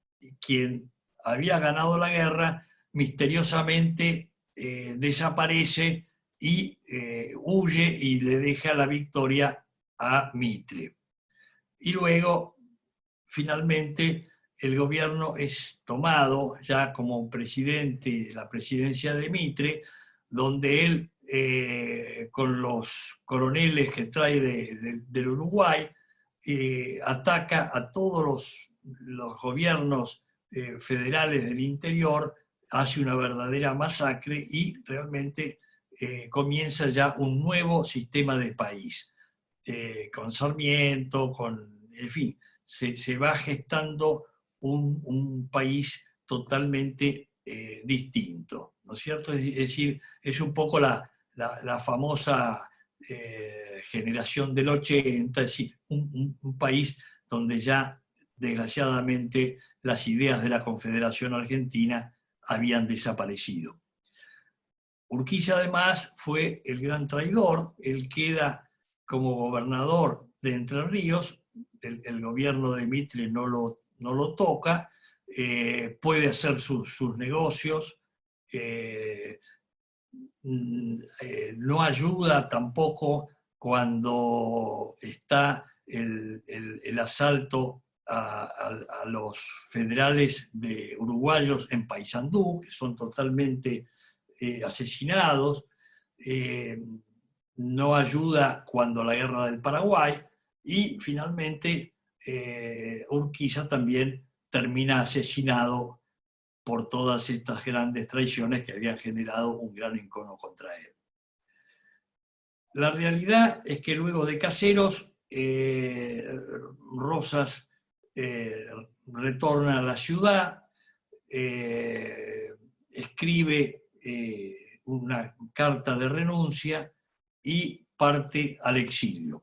quien había ganado la guerra, misteriosamente desaparece y huye y le deja la victoria a Mitre. Y luego, finalmente, el gobierno es tomado ya como presidente de la presidencia de Mitre, donde él, con los coroneles que trae del Uruguay, ataca a todos los gobiernos federales del interior, hace una verdadera masacre y realmente comienza ya un nuevo sistema de país. Con Sarmiento, en fin, se va gestando un país totalmente distinto, ¿no es cierto? Es decir, es un poco la famosa generación del 80, es decir, un país donde ya, desgraciadamente, las ideas de la Confederación Argentina habían desaparecido. Urquiza, además, fue el gran traidor. Él queda como gobernador de Entre Ríos, el gobierno de Mitre no lo toca, puede hacer sus negocios, no ayuda tampoco cuando está el asalto a los federales uruguayos en Paysandú, que son totalmente asesinados, no ayuda cuando la guerra del Paraguay, y finalmente Urquiza también termina asesinado por todas estas grandes traiciones que habían generado un gran encono contra él. La realidad es que luego de Caseros, Rosas retorna a la ciudad, escribe una carta de renuncia y parte al exilio.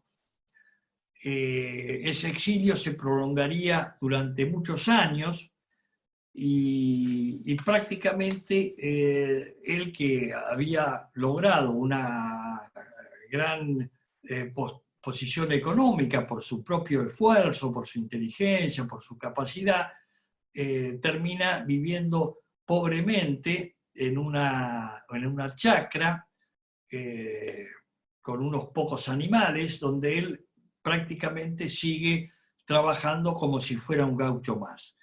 Ese exilio se prolongaría durante muchos años y prácticamente él, que había logrado una gran posición económica por su propio esfuerzo, por su inteligencia, por su capacidad, termina viviendo pobremente en una chacra con unos pocos animales, donde él prácticamente sigue trabajando como si fuera un gaucho más.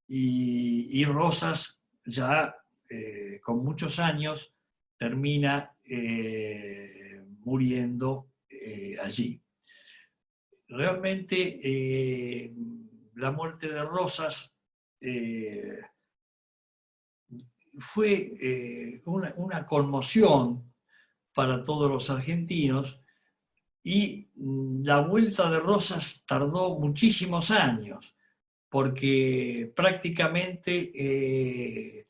Y Rosas, ya con muchos años, termina muriendo allí. Realmente la muerte de Rosas fue una conmoción para todos los argentinos, y la vuelta de Rosas tardó muchísimos años, porque prácticamente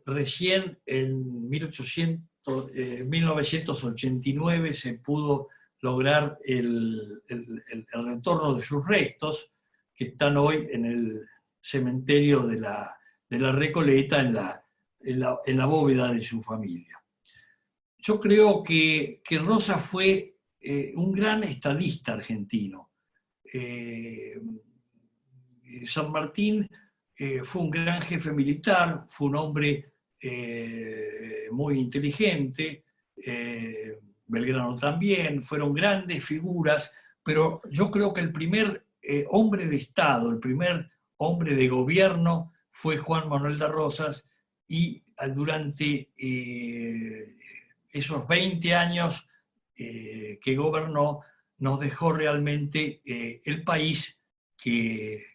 recién en 1989 se pudo lograr el retorno de sus restos, que están hoy en el cementerio de la Recoleta, en la bóveda de su familia. Yo creo que Rosas fue un gran estadista argentino. San Martín fue un gran jefe militar, fue un hombre muy inteligente, Belgrano también, fueron grandes figuras, pero yo creo que el primer hombre de Estado, el primer hombre de gobierno fue Juan Manuel de Rosas, y durante esos 20 años que gobernó, nos dejó realmente el país que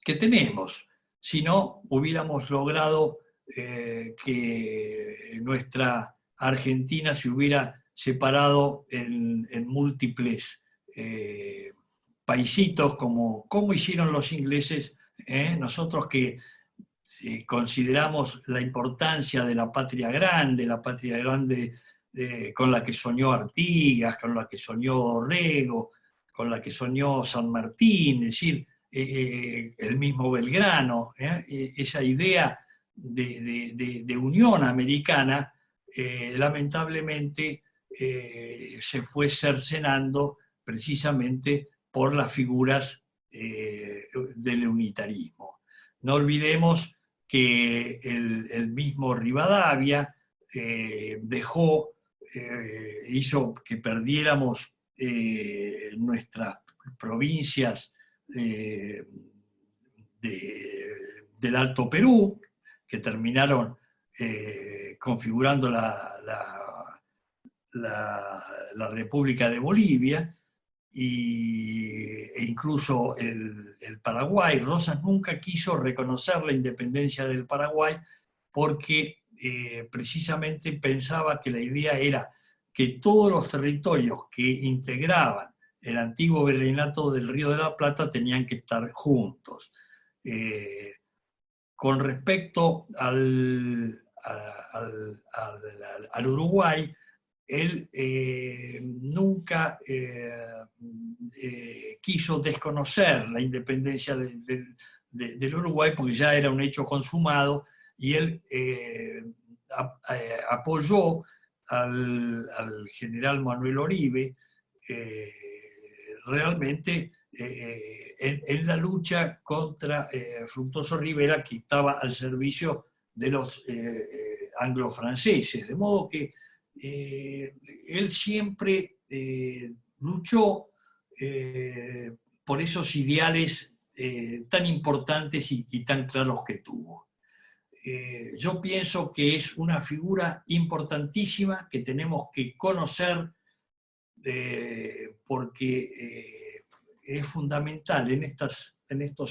tenemos. Si no, hubiéramos logrado que nuestra Argentina se hubiera separado en múltiples paisitos, como hicieron los ingleses. Nosotros que consideramos la importancia de la patria grande con la que soñó Artigas, con la que soñó Dorrego, con la que soñó San Martín, es decir, el mismo Belgrano, esa idea de unión americana, lamentablemente se fue cercenando precisamente por las figuras del unitarismo. No olvidemos que el mismo Rivadavia hizo que perdiéramos nuestras provincias del Alto Perú, que terminaron configurando la República de Bolivia, e incluso el Paraguay. Rosas nunca quiso reconocer la independencia del Paraguay porque precisamente pensaba que la idea era que todos los territorios que integraban el antiguo virreinato del Río de la Plata tenían que estar juntos. Con respecto al Uruguay, él nunca quiso desconocer la independencia del Uruguay, porque ya era un hecho consumado, y él apoyó al general Manuel Oribe realmente en la lucha contra Fructuoso Rivera, que estaba al servicio de los anglo-franceses. De modo que él siempre luchó por esos ideales tan importantes y tan claros que tuvo. Yo pienso que es una figura importantísima que tenemos que conocer porque es fundamental en estas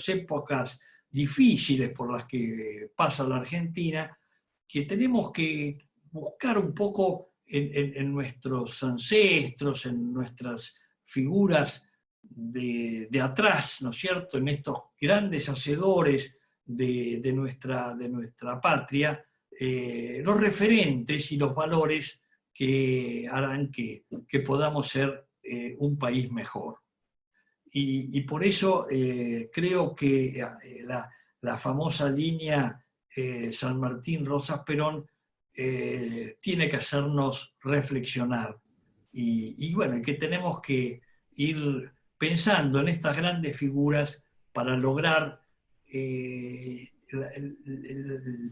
épocas difíciles por las que pasa la Argentina, que tenemos que buscar un poco en nuestros ancestros, en nuestras figuras de atrás, ¿no es cierto?, en estos grandes hacedores de nuestra patria, los referentes y los valores que harán que podamos ser un país mejor. Y por eso creo que la famosa línea San Martín, Rosas, Perón tiene que hacernos reflexionar. Y bueno, que tenemos que ir pensando en estas grandes figuras para lograr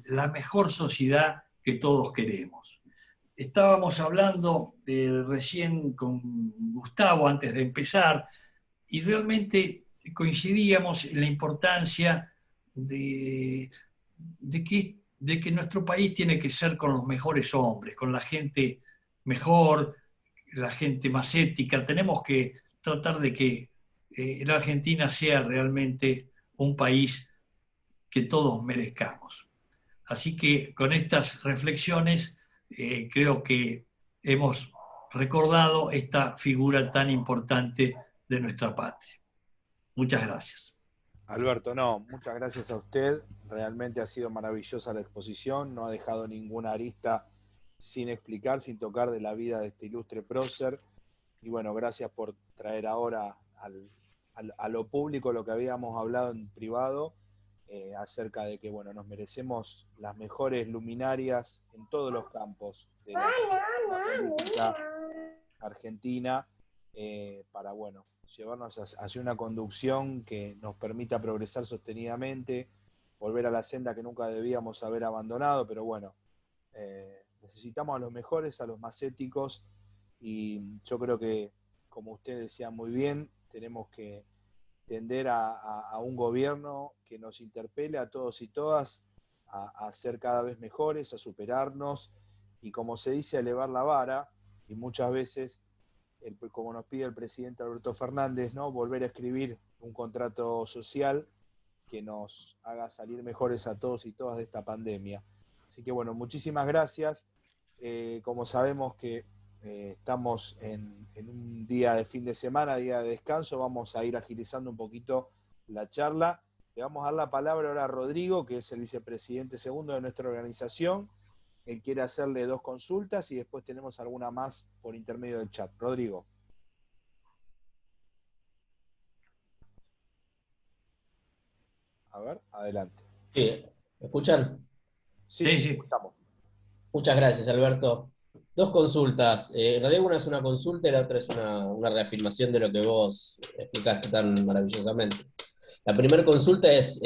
la mejor sociedad que todos queremos. Estábamos hablando recién con Gustavo antes de empezar, y realmente coincidíamos en la importancia de que nuestro país tiene que ser con los mejores hombres, con la gente mejor, la gente más ética. Tenemos que tratar de que la Argentina sea realmente un país que todos merezcamos. Así que con estas reflexiones creo que hemos recordado esta figura tan importante de nuestra patria. Muchas gracias. Alberto, no, muchas gracias a usted. Realmente ha sido maravillosa la exposición, no ha dejado ninguna arista sin explicar, sin tocar de la vida de este ilustre prócer. Y bueno, gracias por traer ahora a lo público lo que habíamos hablado en privado, acerca de que bueno, nos merecemos las mejores luminarias en todos los campos de la política argentina, para bueno, llevarnos hacia una conducción que nos permita progresar sostenidamente, volver a la senda que nunca debíamos haber abandonado, pero bueno, necesitamos a los mejores, a los más éticos, y yo creo que, como usted decía muy bien, tenemos que tender a un gobierno que nos interpele a todos y todas a ser cada vez mejores, a superarnos, y como se dice, a elevar la vara, y muchas veces, como nos pide el presidente Alberto Fernández, ¿no?, volver a escribir un contrato social que nos haga salir mejores a todos y todas de esta pandemia. Así que bueno, muchísimas gracias. Como sabemos que estamos en un día de fin de semana, día de descanso, vamos a ir agilizando un poquito la charla. Le vamos a dar la palabra ahora a Rodrigo, que es el vicepresidente segundo de nuestra organización. Él quiere hacerle 2 consultas y después tenemos alguna más por intermedio del chat. Rodrigo. A ver, adelante. Sí, ¿me escuchan? Sí, sí, escuchamos. Muchas gracias, Alberto. 2 consultas. En realidad una es una consulta y la otra es una reafirmación de lo que vos explicaste tan maravillosamente. La primera consulta es,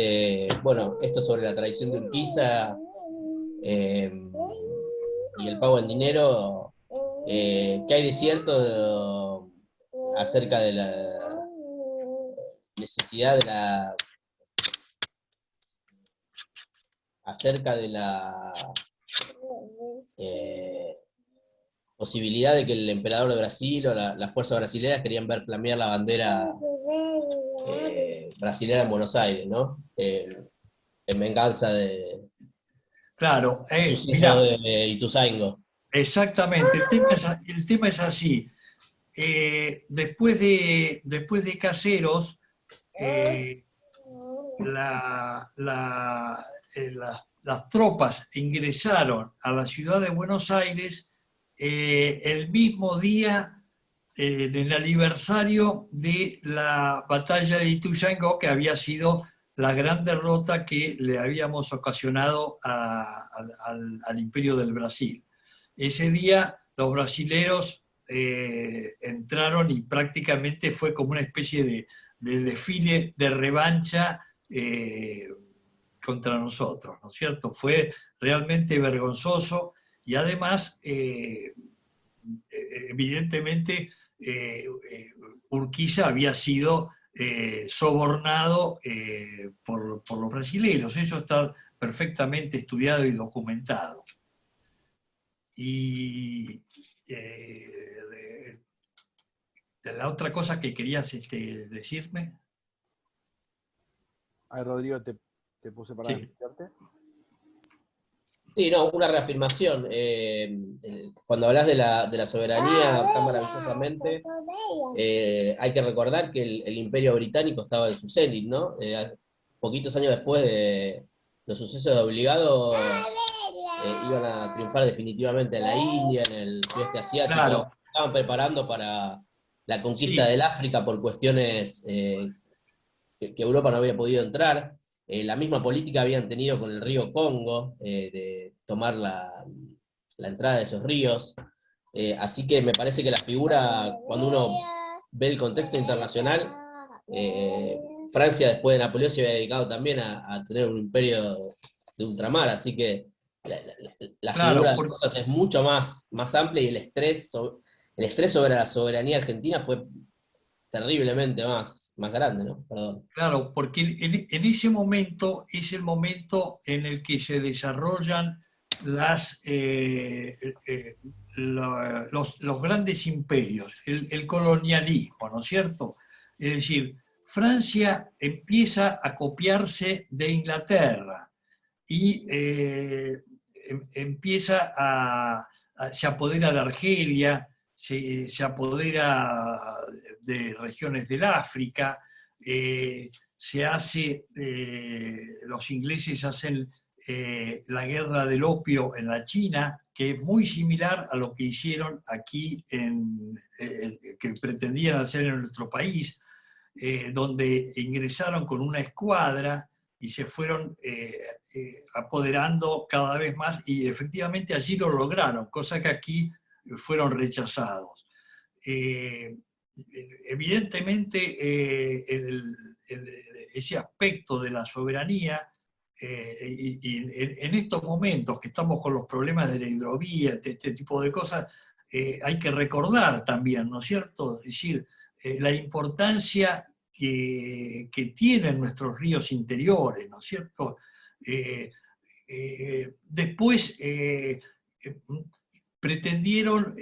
bueno, esto sobre la traición de Urquiza y el pago en dinero, ¿qué hay de cierto acerca de la necesidad de la posibilidad de que el emperador de Brasil o las fuerzas brasileñas querían ver flamear la bandera brasilera en Buenos Aires, ¿no? En venganza de Claro, suceso mirá, de Ituzaingó. exactamente, el tema es así. Después de Caseros, las tropas ingresaron a la ciudad de Buenos Aires el mismo día en el aniversario de la batalla de Ituzaingó, que había sido la gran derrota que le habíamos ocasionado al Imperio del Brasil. Ese día los brasileros entraron y prácticamente fue como una especie de desfile de revancha contra nosotros, ¿no es cierto? Fue realmente vergonzoso y además, evidentemente, Urquiza había sido sobornado por los brasileños. Eso está perfectamente estudiado y documentado. Y la otra cosa que querías decirme. Ay, Rodrigo, te puse para explicarte. Sí, no, una reafirmación. Cuando hablas de la soberanía tan maravillosamente, hay que recordar que el Imperio Británico estaba en su cenit, ¿no? Poquitos años después de los sucesos de Obligado, iban a triunfar definitivamente en la India, en el sudeste asiático. Claro. Estaban preparando para la conquista del África por cuestiones que Europa no había podido entrar. La misma política habían tenido con el río Congo, de tomar la entrada de esos ríos. Así que me parece que la figura, cuando uno ve el contexto internacional, Francia después de Napoleón se había dedicado también a tener un imperio de ultramar, así que la figura de las cosas es mucho más amplia, y el estrés sobre la soberanía argentina fue terriblemente más grande, ¿no? Perdón. Claro, porque en ese momento es el momento en el que se desarrollan los grandes imperios, el colonialismo, ¿no es cierto? Es decir, Francia empieza a copiarse de Inglaterra y empieza se apodera de Argelia, se apodera de regiones del África, los ingleses hacen la guerra del opio en la China, que es muy similar a lo que hicieron aquí, que pretendían hacer en nuestro país, donde ingresaron con una escuadra y se fueron apoderando cada vez más, y efectivamente allí lo lograron, cosa que aquí fueron rechazados. Evidentemente, ese aspecto de la soberanía, y en estos momentos que estamos con los problemas de la hidrovía, este tipo de cosas, hay que recordar también, ¿no es cierto? Es decir, la importancia que tienen nuestros ríos interiores, ¿no es cierto? Después pretendieron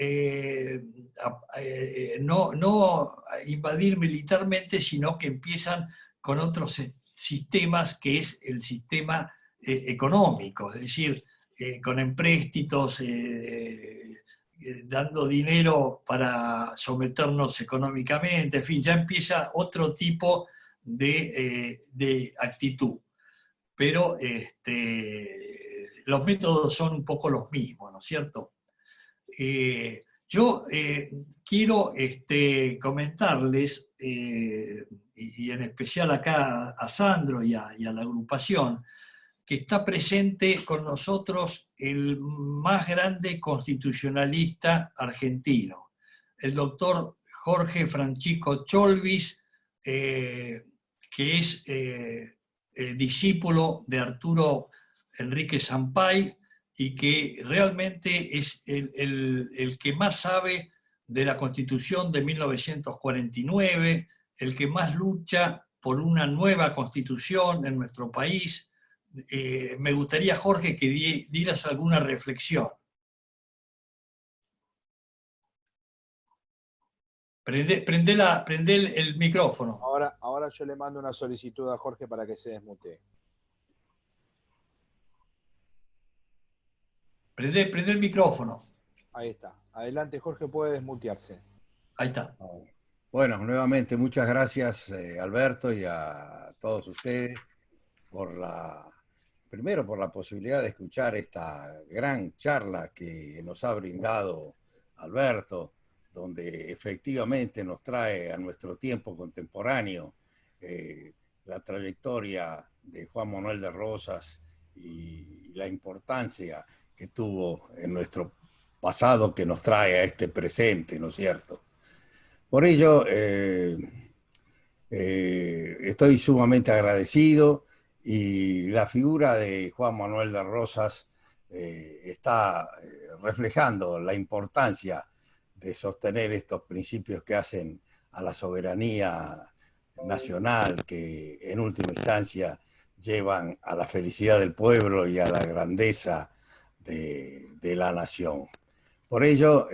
no invadir militarmente, sino que empiezan con otros sistemas, que es el sistema económico, es decir, con empréstitos, dando dinero para someternos económicamente, en fin, ya empieza otro tipo de actitud. Pero los métodos son un poco los mismos, ¿no es cierto? Yo quiero comentarles, y en especial acá a Sandro y a la agrupación, que está presente con nosotros el más grande constitucionalista argentino, el doctor Jorge Francisco Cholvis, que es discípulo de Arturo Enrique Sampay, y que realmente es el que más sabe de la Constitución de 1949, el que más lucha por una nueva Constitución en nuestro país. Me gustaría, Jorge, que dieras alguna reflexión. Prende el micrófono. Ahora yo le mando una solicitud a Jorge para que se desmutee. Prende el micrófono. Ahí está. Adelante, Jorge, puede desmutearse. Ahí está. Bueno, nuevamente muchas gracias, Alberto, y a todos ustedes primero por la posibilidad de escuchar esta gran charla que nos ha brindado Alberto, donde efectivamente nos trae a nuestro tiempo contemporáneo la trayectoria de Juan Manuel de Rosas y la importancia que tuvo en nuestro pasado, que nos trae a este presente, ¿no es cierto? Por ello, estoy sumamente agradecido, y la figura de Juan Manuel de Rosas está reflejando la importancia de sostener estos principios que hacen a la soberanía nacional, que en última instancia llevan a la felicidad del pueblo y a la grandeza de la nación. Por ello,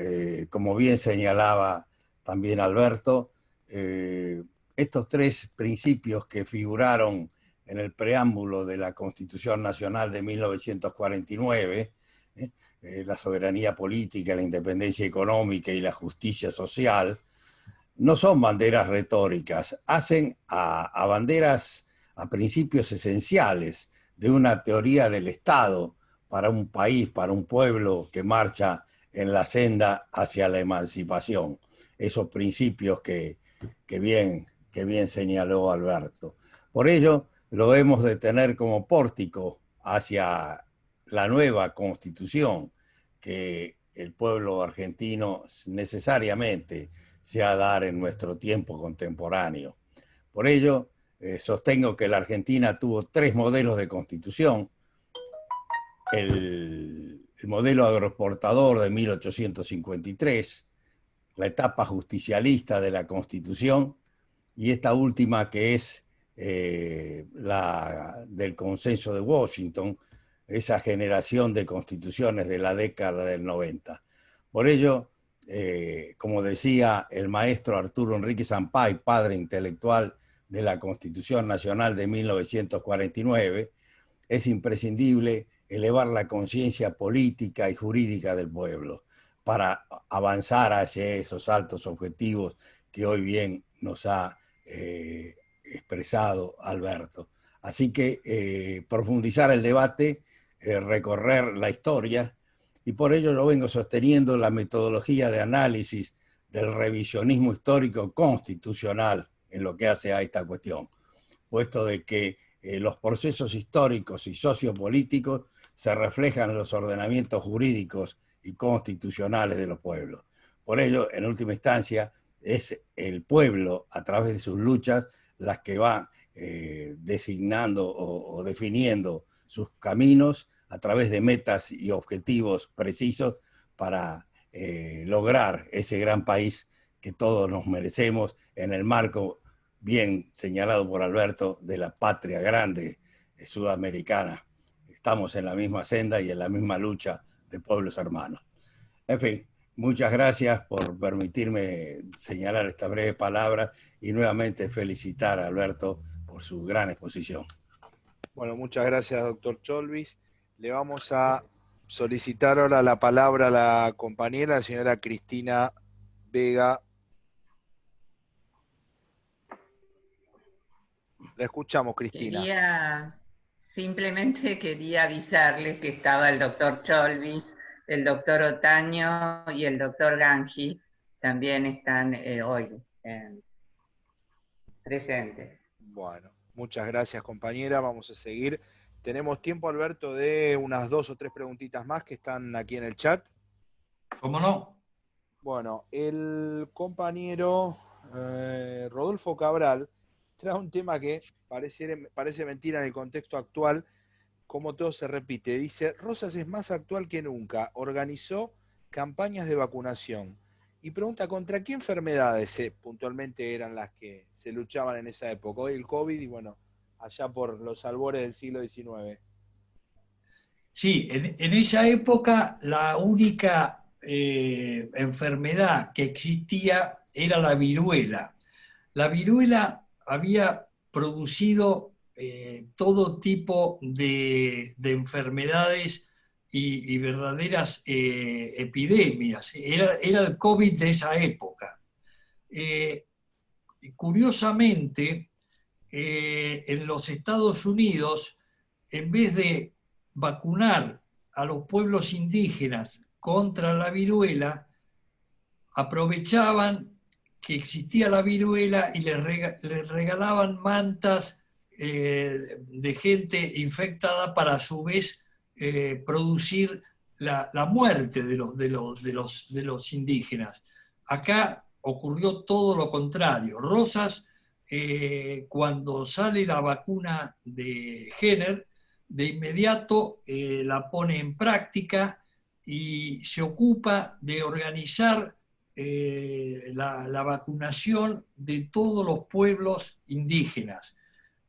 como bien señalaba también Alberto, estos tres principios que figuraron en el preámbulo de la Constitución Nacional de 1949, la soberanía política, la independencia económica y la justicia social, no son banderas retóricas, hacen a banderas, a principios esenciales de una teoría del Estado para un país, para un pueblo que marcha en la senda hacia la emancipación. Esos principios que bien señaló Alberto. Por ello, lo hemos de tener como pórtico hacia la nueva Constitución que el pueblo argentino necesariamente se ha de dar en nuestro tiempo contemporáneo. Por ello, sostengo que la Argentina tuvo tres modelos de Constitución: el modelo agroexportador de 1853, la etapa justicialista de la Constitución, y esta última, que es la del Consenso de Washington, esa generación de constituciones de la década del 90. Por ello, como decía el maestro Arturo Enrique Sampay, padre intelectual de la Constitución Nacional de 1949, es imprescindible elevar la conciencia política y jurídica del pueblo para avanzar hacia esos altos objetivos que hoy bien nos ha expresado Alberto. Así que profundizar el debate, recorrer la historia, y por ello lo vengo sosteniendo la metodología de análisis del revisionismo histórico constitucional en lo que hace a esta cuestión, puesto de que los procesos históricos y sociopolíticos se reflejan en los ordenamientos jurídicos y constitucionales de los pueblos. Por ello, en última instancia, es el pueblo, a través de sus luchas, las que van designando o definiendo sus caminos a través de metas y objetivos precisos para lograr ese gran país que todos nos merecemos en el marco bien señalado por Alberto de la patria grande sudamericana. Estamos en la misma senda y en la misma lucha de pueblos hermanos. En fin, muchas gracias por permitirme señalar esta breve palabra y nuevamente felicitar a Alberto por su gran exposición. Bueno, muchas gracias, doctor Cholvis. Le vamos a solicitar ahora la palabra a la compañera, la señora Cristina Vega. La escuchamos, Cristina. Simplemente quería avisarles que estaba el doctor Cholvis, el doctor Otaño y el doctor Ganji, también están hoy presentes. Bueno, muchas gracias, compañera. Vamos a seguir. Tenemos tiempo, Alberto, de unas 2 o 3 preguntitas más que están aquí en el chat. ¿Cómo no? Bueno, el compañero Rodolfo Cabral trae un tema que parece mentira en el contexto actual, como todo se repite. Dice, Rosas es más actual que nunca, organizó campañas de vacunación. Y pregunta, ¿contra qué enfermedades puntualmente eran las que se luchaban en esa época? Hoy el COVID y bueno, allá por los albores del siglo XIX. Sí, en esa época la única enfermedad que existía era la viruela. La viruela había producido todo tipo de enfermedades y verdaderas epidemias. Era el COVID de esa época. Curiosamente, en los Estados Unidos, en vez de vacunar a los pueblos indígenas contra la viruela, aprovechaban que existía la viruela y les regalaban mantas de gente infectada para a su vez producir la muerte de los indígenas. Acá ocurrió todo lo contrario. Rosas, cuando sale la vacuna de Jenner, de inmediato la pone en práctica y se ocupa de organizar la vacunación de todos los pueblos indígenas.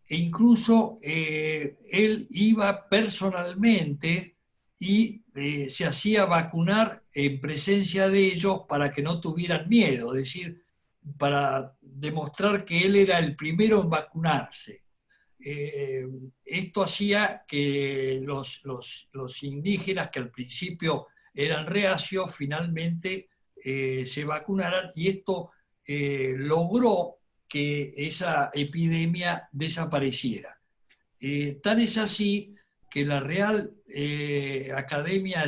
E incluso él iba personalmente y se hacía vacunar en presencia de ellos para que no tuvieran miedo, es decir, para demostrar que él era el primero en vacunarse. Esto hacía que los indígenas, que al principio eran reacios, finalmente se vacunaran, y esto logró que esa epidemia desapareciera. Tan es así que la Real Academia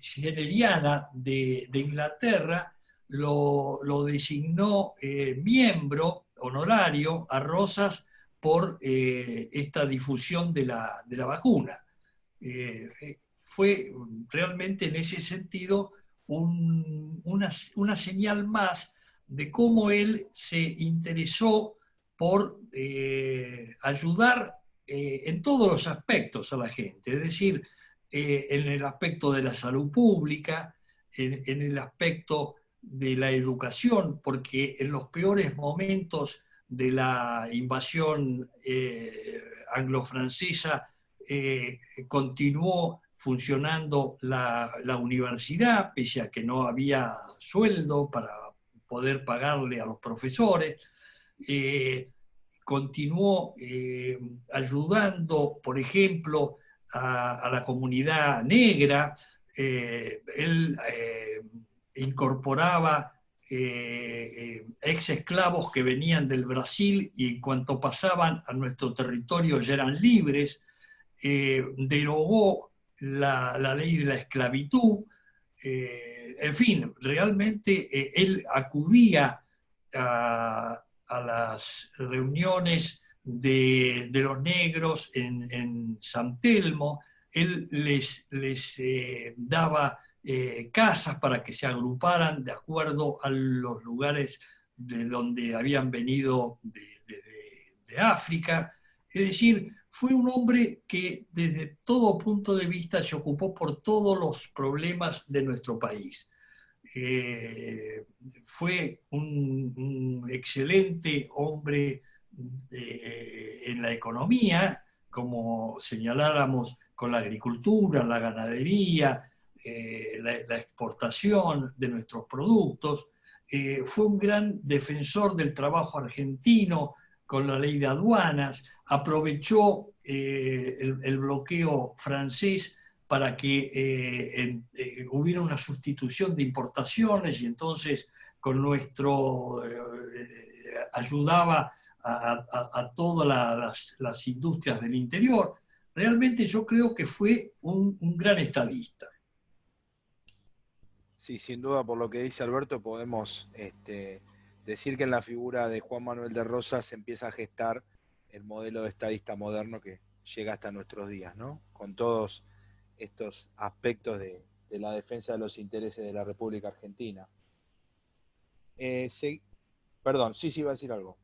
Generiana de Inglaterra lo designó miembro honorario a Rosas por esta difusión de la vacuna. Fue realmente en ese sentido una señal más de cómo él se interesó por ayudar en todos los aspectos a la gente, es decir, en el aspecto de la salud pública, en el aspecto de la educación, porque en los peores momentos de la invasión anglo-francesa continuó funcionando la universidad, pese a que no había sueldo para poder pagarle a los profesores. Continuó ayudando, por ejemplo, a la comunidad negra. Él incorporaba ex esclavos que venían del Brasil y en cuanto pasaban a nuestro territorio ya eran libres. Derogó la ley de la esclavitud. En fin, realmente él acudía a las reuniones de los negros en San Telmo. Él les daba casas para que se agruparan de acuerdo a los lugares de donde habían venido de África. Es decir, fue un hombre que desde todo punto de vista se ocupó por todos los problemas de nuestro país. Fue un excelente hombre en la economía, como señaláramos, con la agricultura, la ganadería, la exportación de nuestros productos. Fue un gran defensor del trabajo argentino con la ley de aduanas, aprovechó el bloqueo francés para que hubiera una sustitución de importaciones y entonces con nuestro ayudaba a todas las industrias del interior. Realmente yo creo que fue un gran estadista. Sí, sin duda, por lo que dice Alberto, podemos decir que en la figura de Juan Manuel de Rosas se empieza a gestar el modelo de estadista moderno que llega hasta nuestros días, ¿no? Con todos estos aspectos de la defensa de los intereses de la República Argentina. Perdón, sí, iba a decir algo.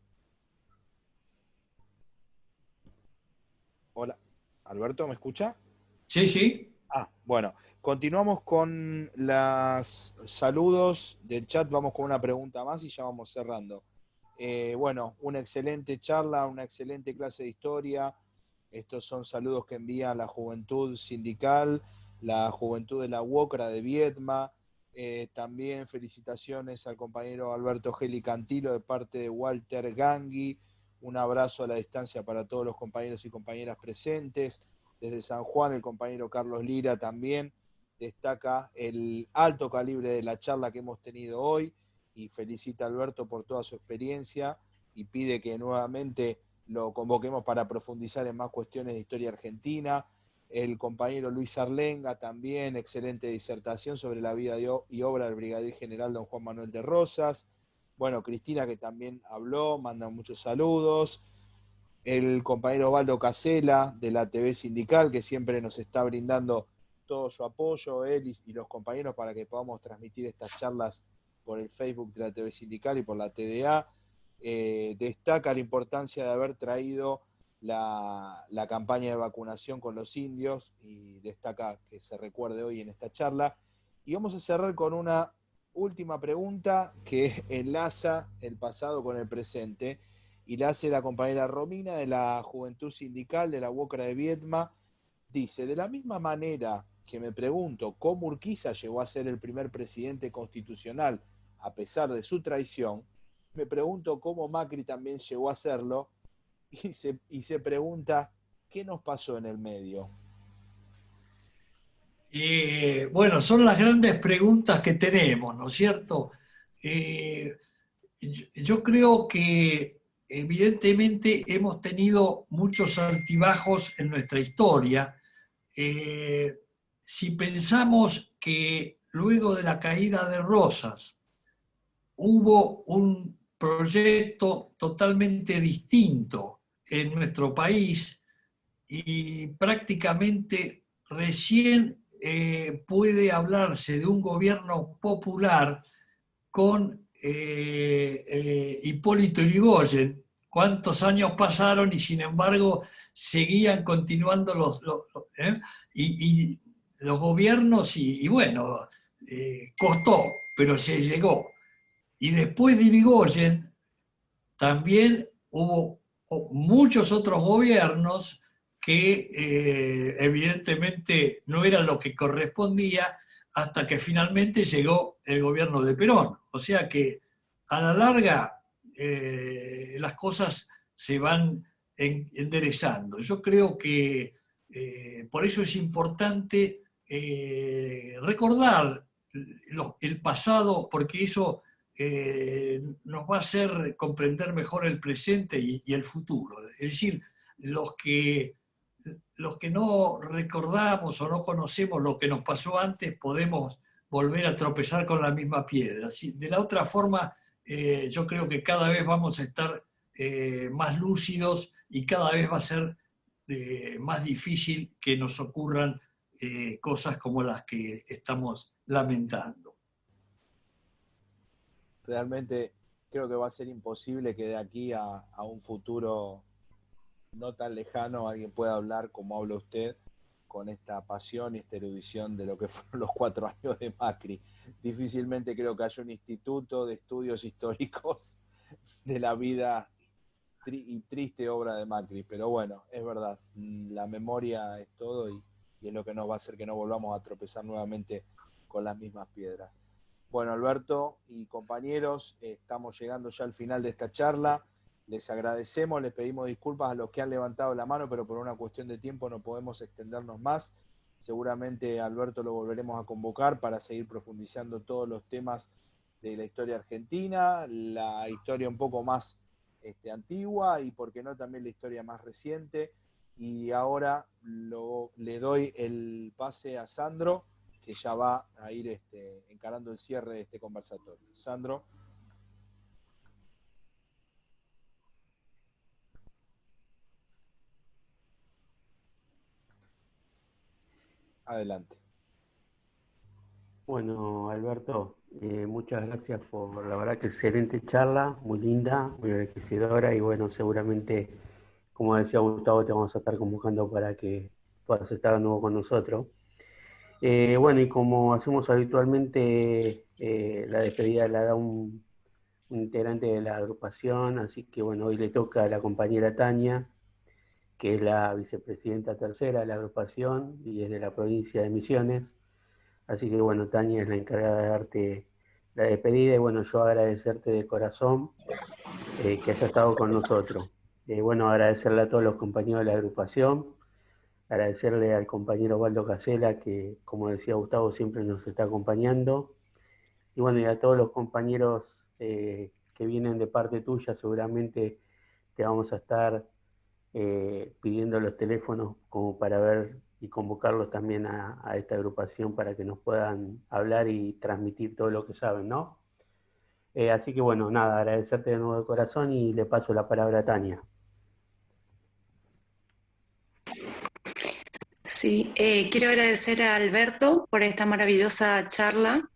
Hola, Alberto, ¿me escucha? Sí, sí. Bueno, continuamos con los saludos del chat, vamos con una pregunta más y ya vamos cerrando. Bueno, una excelente charla, una excelente clase de historia. Estos son saludos que envía la juventud sindical, la juventud de la UOCRA de Viedma. También felicitaciones al compañero Alberto Geli Cantilo de parte de Walter Gangui. Un abrazo a la distancia para todos los compañeros y compañeras presentes. Desde San Juan, el compañero Carlos Lira también destaca el alto calibre de la charla que hemos tenido hoy y felicita a Alberto por toda su experiencia y pide que nuevamente lo convoquemos para profundizar en más cuestiones de historia argentina. El compañero Luis Arlenga también, excelente disertación sobre la vida y obra del brigadier general don Juan Manuel de Rosas. Bueno, Cristina, que también habló, manda muchos saludos. El compañero Osvaldo Casela de la TV Sindical, que siempre nos está brindando todo su apoyo, él y los compañeros, para que podamos transmitir estas charlas por el Facebook de la TV Sindical y por la TDA. Destaca la importancia de haber traído la campaña de vacunación con los indios y destaca que se recuerde hoy en esta charla. Y vamos a cerrar con una última pregunta que enlaza el pasado con el presente y la hace la compañera Romina de la Juventud Sindical de la UOCRA de Viedma. Dice, de la misma manera que me pregunto cómo Urquiza llegó a ser el primer presidente constitucional a pesar de su traición, me pregunto cómo Macri también llegó a serlo y se pregunta qué nos pasó en el medio. Bueno, son las grandes preguntas que tenemos, ¿no es cierto? Yo creo que evidentemente hemos tenido muchos altibajos en nuestra historia. Si pensamos que luego de la caída de Rosas hubo un proyecto totalmente distinto en nuestro país y prácticamente recién puede hablarse de un gobierno popular con Hipólito Yrigoyen. ¿Cuántos años pasaron y sin embargo seguían continuando y los gobiernos? Y bueno, costó, pero se llegó. Y después de Yrigoyen también hubo muchos otros gobiernos que evidentemente no era lo que correspondía hasta que finalmente llegó el gobierno de Perón. O sea que a la larga las cosas se van enderezando. Yo creo que por eso es importante recordar el pasado, porque eso nos va a hacer comprender mejor el presente y el futuro. Es decir, los que no recordamos o no conocemos lo que nos pasó antes, podemos volver a tropezar con la misma piedra. De la otra forma, yo creo que cada vez vamos a estar más lúcidos y cada vez va a ser más difícil que nos ocurran cosas como las que estamos lamentando. Realmente creo que va a ser imposible que de aquí a un futuro no tan lejano alguien pueda hablar como habla usted, con esta pasión y esta erudición de lo que fueron los 4 años de Macri. Difícilmente creo que haya un instituto de estudios históricos de la vida y triste obra de Macri, pero bueno, es verdad, la memoria es todo y es lo que nos va a hacer que no volvamos a tropezar nuevamente con las mismas piedras. Bueno, Alberto y compañeros, estamos llegando ya al final de esta charla. Les agradecemos, les pedimos disculpas a los que han levantado la mano, pero por una cuestión de tiempo no podemos extendernos más. Seguramente Alberto lo volveremos a convocar para seguir profundizando todos los temas de la historia argentina, la historia un poco más antigua y, por qué no, también la historia más reciente. Y ahora le doy el pase a Sandro, que ya va a ir encarando el cierre de este conversatorio. Sandro. Adelante. Bueno, Alberto, muchas gracias por la verdad que excelente charla, muy linda, muy enriquecedora y bueno, seguramente, como decía Gustavo, te vamos a estar convocando para que puedas estar de nuevo con nosotros. Bueno, y como hacemos habitualmente, la despedida la da un integrante de la agrupación, así que bueno, hoy le toca a la compañera Tania, que es la vicepresidenta tercera de la agrupación y es de la provincia de Misiones. Así que bueno, Tania es la encargada de darte la despedida y bueno, yo agradecerte de corazón que hayas estado con nosotros. Bueno, agradecerle a todos los compañeros de la agrupación, agradecerle al compañero Waldo Casela, que como decía Gustavo, siempre nos está acompañando. Y bueno, y a todos los compañeros que vienen de parte tuya, seguramente te vamos a estar pidiendo los teléfonos como para ver y convocarlos también a esta agrupación para que nos puedan hablar y transmitir todo lo que saben, ¿no? Así que bueno, nada, agradecerte de nuevo de corazón y le paso la palabra a Tania. Sí, quiero agradecer a Alberto por esta maravillosa charla.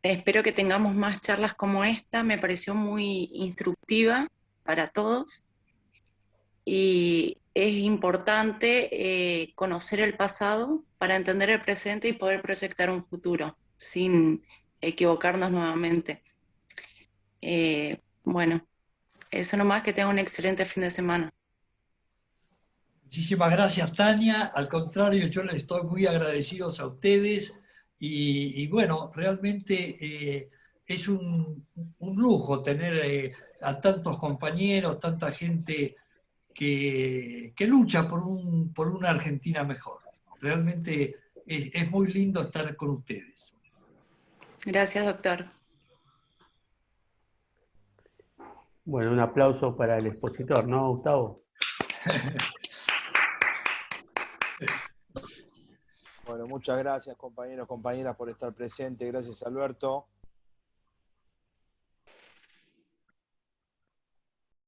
Espero que tengamos más charlas como esta, me pareció muy instructiva para todos y es importante conocer el pasado para entender el presente y poder proyectar un futuro sin equivocarnos nuevamente. Bueno, eso nomás, que tengan un excelente fin de semana. Muchísimas gracias, Tania. Al contrario, yo les estoy muy agradecidos a ustedes y bueno, realmente es un lujo tener a tantos compañeros, tanta gente que lucha por una Argentina mejor. Realmente es muy lindo estar con ustedes. Gracias, doctor. Bueno, un aplauso para el expositor, ¿no, Gustavo? Bueno, muchas gracias, compañeros, compañeras, por estar presentes. Gracias, Alberto.